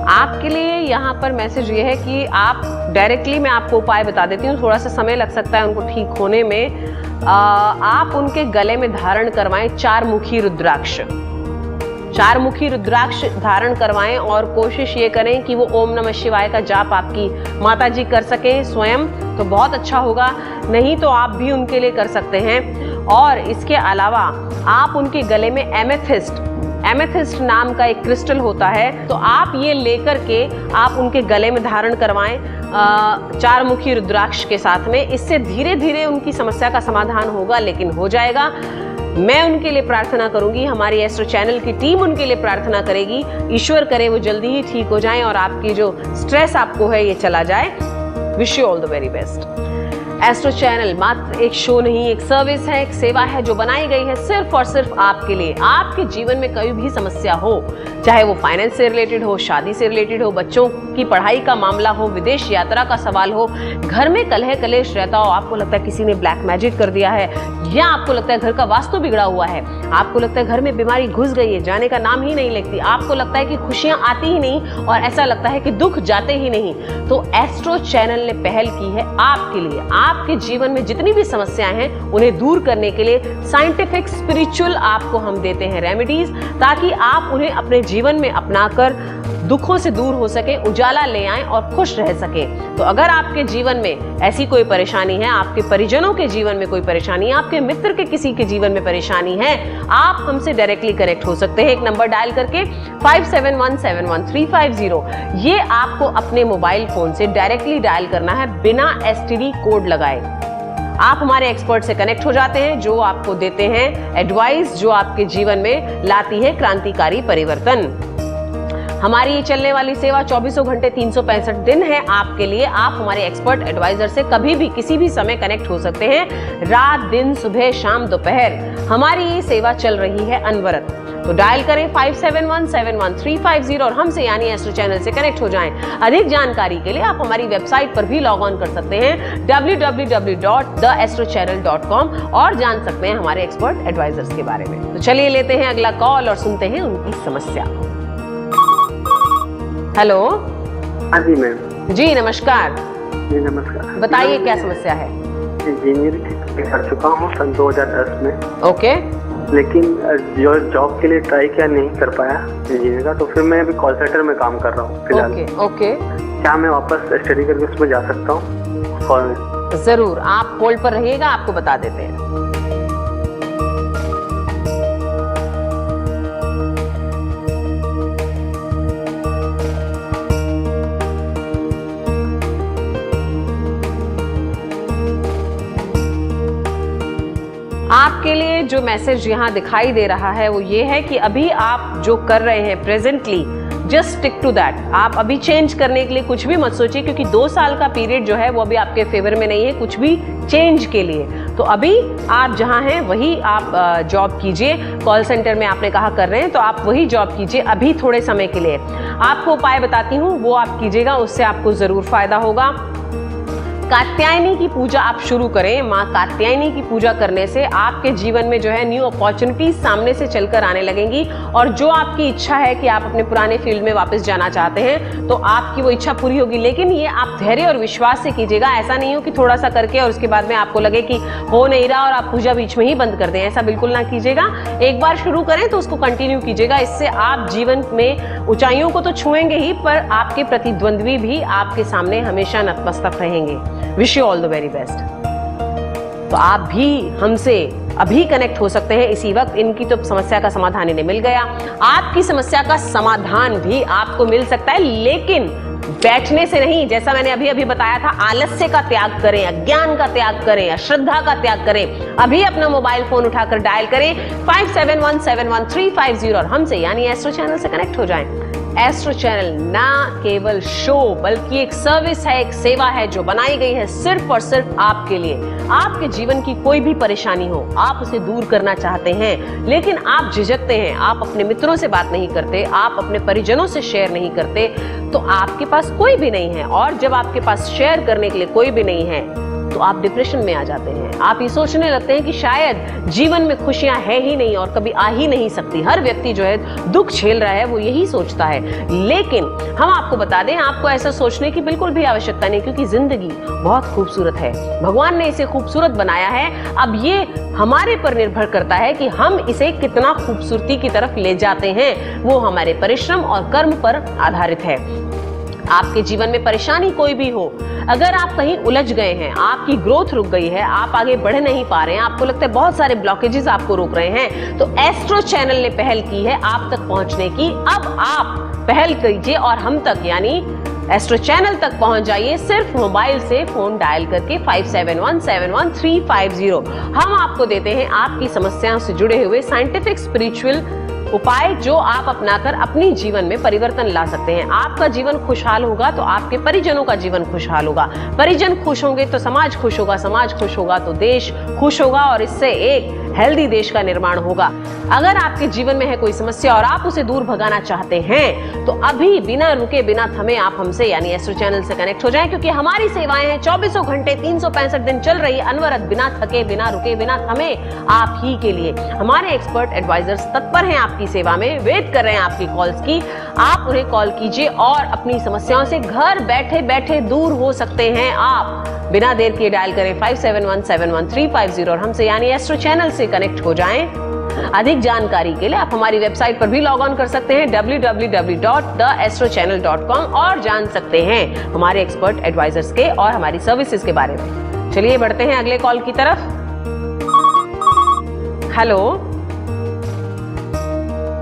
Speaker 1: आपके लिए यहाँ पर मैसेज ये है कि आप डायरेक्टली, मैं आपको उपाय बता देती हूँ, थोड़ा सा समय लग सकता है उनको ठीक होने में। आप उनके गले में धारण करवाएं 4 मुखी रुद्राक्ष। 4 मुखी रुद्राक्ष धारण करवाएं और कोशिश ये करें कि वो ओम नमः शिवाय का जाप आपकी माता जी कर सकें स्वयं, तो बहुत अच्छा होगा। नहीं तो आप भी उनके लिए कर सकते हैं। और इसके अलावा आप उनके गले में एमेथिस्ट नाम का एक क्रिस्टल होता है, तो आप ये लेकर के आप उनके गले में धारण करवाएं 4 मुखी रुद्राक्ष के साथ में। इससे धीरे धीरे उनकी समस्या का समाधान होगा, लेकिन हो जाएगा। मैं उनके लिए प्रार्थना करूंगी, हमारी एस्ट्रो चैनल की टीम उनके लिए प्रार्थना करेगी। ईश्वर करे वो जल्दी ही ठीक हो जाएं और आपकी जो स्ट्रेस आपको है ये चला जाए। Wish you all the very best. Astro channel मात्र एक शो नहीं, एक सर्विस है, एक सेवा है जो बनाई गई है सिर्फ और सिर्फ आपके लिए। आपके जीवन में कोई भी समस्या हो, चाहे वो फाइनेंस से रिलेटेड हो, शादी से रिलेटेड हो, बच्चों की पढ़ाई का मामला हो, विदेश यात्रा का सवाल हो, घर में कलह कलेश रहता हो, आपको लगता है किसी ने ब्लैक मैजिक कर दिया है, या आपको लगता है घर का वास्तु बिगड़ा हुआ है, आपको लगता है घर में बीमारी घुस गई है, जाने का नाम ही नहीं लेती, आपको लगता है कि खुशियां आती ही नहीं और ऐसा लगता है कि दुख जाते ही नहीं, तो एस्ट्रो चैनल ने पहल की है आपके लिए। आपके जीवन में जितनी भी समस्याएं हैं उन्हें दूर करने के लिए साइंटिफिक स्पिरिचुअल आपको हम देते हैं रेमेडीज, ताकि आप उन्हें अपने जीवन में अपनाकर दुखों से दूर हो सके, उजाला ले आएं और खुश रह सके। तो अगर आपके जीवन में ऐसी कोई परेशानी है, आपके परिजनों के जीवन में कोई परेशानी है, आपके मित्र के किसी के जीवन में परेशानी है, आप हमसे डायरेक्टली कनेक्ट हो सकते हैं एक नंबर डायल करके 57171350। ये आपको अपने मोबाइल फोन से डायरेक्टली डायल करना है बिना STD कोड लगाए। आप हमारे एक्सपर्ट से कनेक्ट हो जाते हैं जो आपको देते हैं एडवाइस, जो आपके जीवन में लाती है क्रांतिकारी परिवर्तन। हमारी ये चलने वाली सेवा 24 घंटे 365 दिन है आपके लिए। आप हमारे एक्सपर्ट एडवाइजर से कभी भी किसी भी समय कनेक्ट हो सकते हैं, रात दिन, सुबह शाम दोपहर। हमारी ये सेवा चल रही है अनवरत। तो डायल करें 57171350 और हमसे यानी एस्ट्रो चैनल से कनेक्ट हो जाएं। अधिक जानकारी के लिए आप हमारी वेबसाइट पर भी लॉग ऑन कर सकते हैं www.theastrochannel.com और जान सकते हैं हमारे एक्सपर्ट एडवाइजर्स के बारे में। तो चलिए लेते हैं अगला कॉल और सुनते हैं उनकी समस्या। हेलो।
Speaker 9: हाँ जी मैम।
Speaker 1: जी नमस्कार।
Speaker 9: जी नमस्कार।
Speaker 1: बताइए क्या समस्या है?
Speaker 9: इंजीनियरिंग कर चुका हूँ सन 2010 में।
Speaker 1: ओके।
Speaker 9: लेकिन जो जॉब के लिए ट्राई किया नहीं कर पाया इंजीनियर का, तो फिर मैं अभी कॉल सेंटर में काम कर रहा हूँ फिलहाल।
Speaker 1: ओके।
Speaker 9: क्या मैं वापस स्टडी करके उसमें जा सकता हूँ?
Speaker 1: जरूर, आप होल्ड पर रहिएगा, आपको बता देते हैं। आपके लिए जो मैसेज यहाँ दिखाई दे रहा है वो ये है कि अभी आप जो कर रहे हैं presently, just stick to that. आप अभी चेंज करने के लिए कुछ भी मत सोचिए, क्योंकि 2 साल का पीरियड जो है वो अभी आपके फेवर में नहीं है कुछ भी चेंज के लिए। तो अभी आप जहाँ हैं वही आप जॉब कीजिए। कॉल सेंटर में आपने कहा कर रहे हैं, तो आप वही जॉब कीजिए अभी थोड़े समय के लिए। आपको उपाय बताती हूँ, वो आप कीजिएगा, उससे आपको जरूर फायदा होगा। कात्यायनी की पूजा आप शुरू करें। माँ कात्यायनी की पूजा करने से आपके जीवन में जो है न्यू अपॉर्चुनिटीज सामने से चलकर आने लगेंगी, और जो आपकी इच्छा है कि आप अपने पुराने फील्ड में वापस जाना चाहते हैं, तो आपकी वो इच्छा पूरी होगी। लेकिन ये आप धैर्य और विश्वास से कीजिएगा। ऐसा नहीं हो कि थोड़ा सा करके और उसके बाद में आपको लगे कि हो नहीं रहा और आप पूजा बीच में ही बंद कर दें। ऐसा बिल्कुल ना कीजिएगा। एक बार शुरू करें तो उसको कंटिन्यू कीजिएगा। इससे आप जीवन में ऊंचाइयों को तो छुएंगे ही, पर आपके प्रतिद्वंद्वी भी आपके सामने हमेशा नतमस्तक रहेंगे। Wish you all the very best. तो आप भी हमसे अभी कनेक्ट हो सकते हैं इसी वक्त। इनकी तो समस्या का समाधान इन्हें मिल गया, आपकी समस्या का समाधान भी आपको मिल सकता है, लेकिन बैठने से नहीं, जैसा मैंने अभी अभी बताया था, आलस्य का त्याग करें, अज्ञान का त्याग करें, अश्रद्धा का त्याग करें। अभी अपना मोबाइल फोन उठाकर डायल करें 57171350 और हमसे यानी एस्ट्रो चैनल से कनेक्ट हो जाएं। एस्ट्रो चैनल ना केवल शो बल्कि एक सर्विस है, एक सेवा है जो बनाई गई है सिर्फ और सिर्फ आपके लिए। आपके जीवन की कोई भी परेशानी हो, आप उसे दूर करना चाहते हैं लेकिन आप झिझकते हैं, आप अपने मित्रों से बात नहीं करते, आप अपने परिजनों से शेयर नहीं करते, तो आपके पास कोई भी नहीं है। और जब आपके पास शेयर करने के लिए कोई भी नहीं है तो आप डिप्रेशन में आ जाते हैं। आप ये सोचने लगते हैं कि शायद जीवन में खुशियां है ही नहीं और कभी आ ही नहीं सकती। हर व्यक्ति जो है दुख झेल रहा है, वो यही सोचता है। लेकिन हम आपको बता दें, आपको ऐसा सोचने की बिल्कुल भी आवश्यकता नहीं, क्योंकि जिंदगी बहुत खूबसूरत है। भगवान ने इसे खूबसूरत बनाया है। अब ये हमारे पर निर्भर करता है कि हम इसे कितना खूबसूरती की तरफ ले जाते हैं। वो हमारे परिश्रम और कर्म पर आधारित है। आपके जीवन में परेशानी कोई भी हो, अगर आप कहीं उलझ गए हैं, आपकी ग्रोथ रुक गई है, आप आगे बढ़ नहीं पा रहे हैं, आपको लगता है बहुत सारे ब्लॉकेजेस आपको रोक रहे हैं, तो एस्ट्रो चैनल ने पहल की है आप तक पहुंचने की। अब आप पहल कीजिए और हम तक यानी एस्ट्रो चैनल तक पहुंच जाइए सिर्फ मोबाइल से फोन डायल करके 57171350। हम आपको देते हैं आपकी समस्याओं से जुड़े हुए साइंटिफिक स्पिरिचुअल उपाय जो आप अपनाकर अपनी जीवन में परिवर्तन ला सकते हैं। आपका जीवन खुशहाल होगा तो आपके परिजनों का जीवन खुशहाल होगा, परिजन खुश होंगे तो समाज खुश होगा, समाज खुश होगा तो देश खुश होगा और इससे एक हेल्दी देश का निर्माण होगा। अगर आपके जीवन में है कोई समस्या और आप उसे दूर भगाना चाहते हैं तो अभी बिना रुके बिना थमे आप हमसे यानी एस्ट्रो चैनल से कनेक्ट हो जाएं, क्योंकि हमारी सेवाएं हैं 24 घंटे 365 दिन चल रही है, अनवरत, बिना थके, बिना रुके, बिना थमे, आप ही के लिए। हमारे एक्सपर्ट एडवाइजर्स तत्पर हैं आपकी सेवा में, वेट कर रहे हैं आपकी कॉल्स की। आप उन्हें कॉल कीजिए और अपनी समस्याओं से घर बैठे बैठे दूर हो सकते हैं आप। बिना देर किए डायल करें 57171350 और हमसे यानी एस्ट्रो चैनल से कनेक्ट हो जाएं। अधिक जानकारी के लिए आप हमारी वेबसाइट पर भी लॉग ऑन कर सकते हैं www.theastrochannel.com और जान सकते हैं हमारे एक्सपर्ट एडवाइजर्स के और हमारी सर्विसेज के बारे में। चलिए बढ़ते हैं अगले कॉल की तरफ। हेलो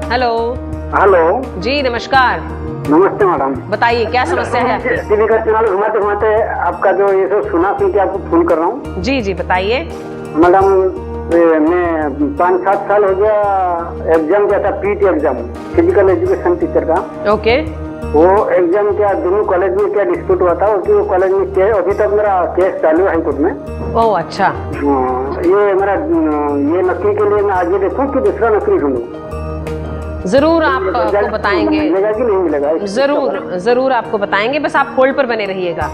Speaker 1: हेलो
Speaker 9: हेलो
Speaker 1: जी नमस्कार,
Speaker 9: नमस्ते मैडम,
Speaker 1: बताइए क्या समस्या है आपकी?
Speaker 9: टीवी का चैनल घुमाते घुमाते आपका जो ये सब सुना सुन के आपको फोन कर रहा हूँ।
Speaker 1: जी जी बताइए।
Speaker 9: मैडम मैं 5-7 साल हो गया एग्जाम किया था, PT exam, physical education teacher का।
Speaker 1: ओके।
Speaker 9: वो एग्जाम क्या दोनों कॉलेज में क्या डिस्प्यूट हुआ था, वो कॉलेज में क्या अभी तक मेरा केस चालू है हाईकोर्ट में।
Speaker 1: ओह अच्छा।
Speaker 9: ये मेरा ये नौकरी के लिए मैं आगे देखूँ कि दूसरा नौकरी ढूंढूं?
Speaker 1: जरूर आपको बताएंगे,
Speaker 9: मिलेगा कि नहीं मिलेगा?
Speaker 1: जरूर आपको बताएंगे, बस आप होल्ड पर बने रहिएगा।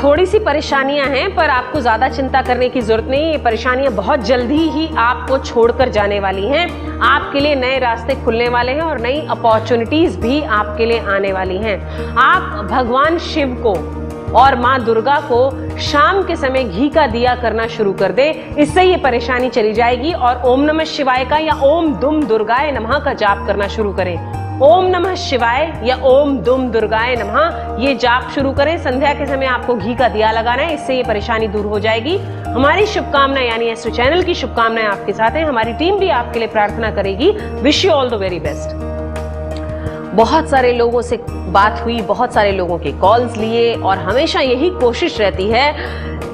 Speaker 1: थोड़ी सी परेशानियां हैं पर आपको ज्यादा चिंता करने की जरूरत नहीं। ये परेशानियां बहुत जल्दी ही आपको छोड़कर जाने वाली हैं। आपके लिए नए रास्ते खुलने वाले हैं और नई अपॉर्चुनिटीज भी आपके लिए आने वाली हैं। आप भगवान शिव को और माँ दुर्गा को शाम के समय घी का दिया करना शुरू कर दे, इससे ये परेशानी चली जाएगी। और ओम नमः शिवाय का या ओम दुम दुर्गाय नमः का जाप करना शुरू करें। ओम नमः शिवाय या ओम दुम दुर्गाय नमः ये जाप शुरू करें। संध्या के समय आपको घी का दिया लगाना है, इससे ये परेशानी दूर हो जाएगी। हमारी शुभकामनाएं यानी एस्ट्रो चैनल की शुभकामनाएं आपके साथ हैं। हमारी टीम भी आपके लिए प्रार्थना करेगी। Wish you all the very best. बहुत सारे लोगों से बात हुई, बहुत सारे लोगों के कॉल्स लिए और हमेशा यही कोशिश रहती है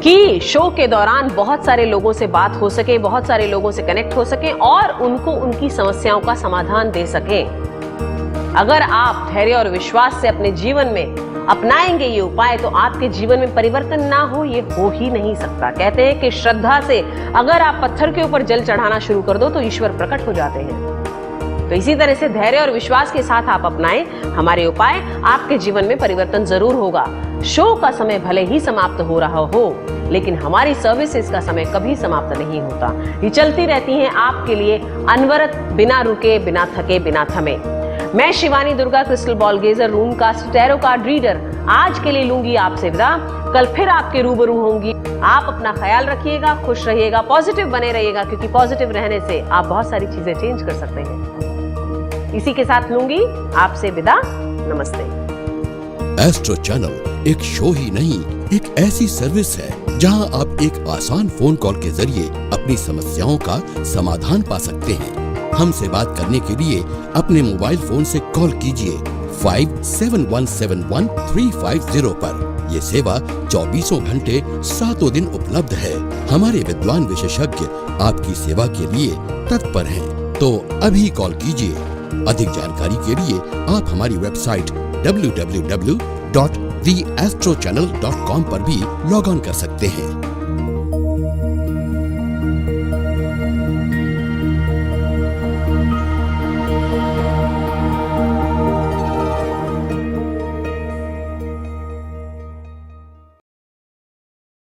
Speaker 1: कि शो के दौरान बहुत सारे लोगों से बात हो सके, बहुत सारे लोगों से कनेक्ट हो सके और उनको उनकी समस्याओं का समाधान दे सकें। अगर आप धैर्य और विश्वास से अपने जीवन में अपनाएंगे ये उपाय तो आपके जीवन में परिवर्तन ना हो ये हो ही नहीं सकता। कहते हैं कि श्रद्धा से अगर आप पत्थर के ऊपर जल चढ़ाना शुरू कर दो तो ईश्वर प्रकट हो जाते हैं। तो इसी तरह से धैर्य और विश्वास के साथ आप अपनाएं हमारे उपाय, आपके जीवन में परिवर्तन जरूर होगा। शो का समय भले ही समाप्त हो रहा हो लेकिन हमारी सर्विसेज का समय कभी समाप्त नहीं होता। ये चलती रहती हैं आपके लिए अनवरत, बिना रुके, बिना थके, बिना थमे। मैं Shivani Durga crystal ball gazer, rune cast, tarot card reader आज के लिए लूंगी आपसे विदा। कल फिर आपके रूबरू होंगी। आप अपना ख्याल रखिएगा, खुश रहिएगा, पॉजिटिव बने रहिएगा, क्योंकि पॉजिटिव रहने से आप बहुत सारी चीजें चेंज कर सकते हैं। इसी के साथ लूंगी आपसे विदा। नमस्ते।
Speaker 2: एस्ट्रो चैनल एक शो ही नहीं, एक ऐसी सर्विस है जहां आप एक आसान फोन कॉल के जरिए अपनी समस्याओं का समाधान पा सकते हैं। हमसे बात करने के लिए अपने मोबाइल फोन से कॉल कीजिए 57171350 पर। ये सेवा 24 घंटे 7 दिन उपलब्ध है। हमारे विद्वान विशेषज्ञ आपकी सेवा के लिए तत्पर हैं, तो अभी कॉल कीजिए। अधिक जानकारी के लिए आप हमारी वेबसाइट www.theastrochannel.com पर भी लॉग ऑन कर सकते हैं।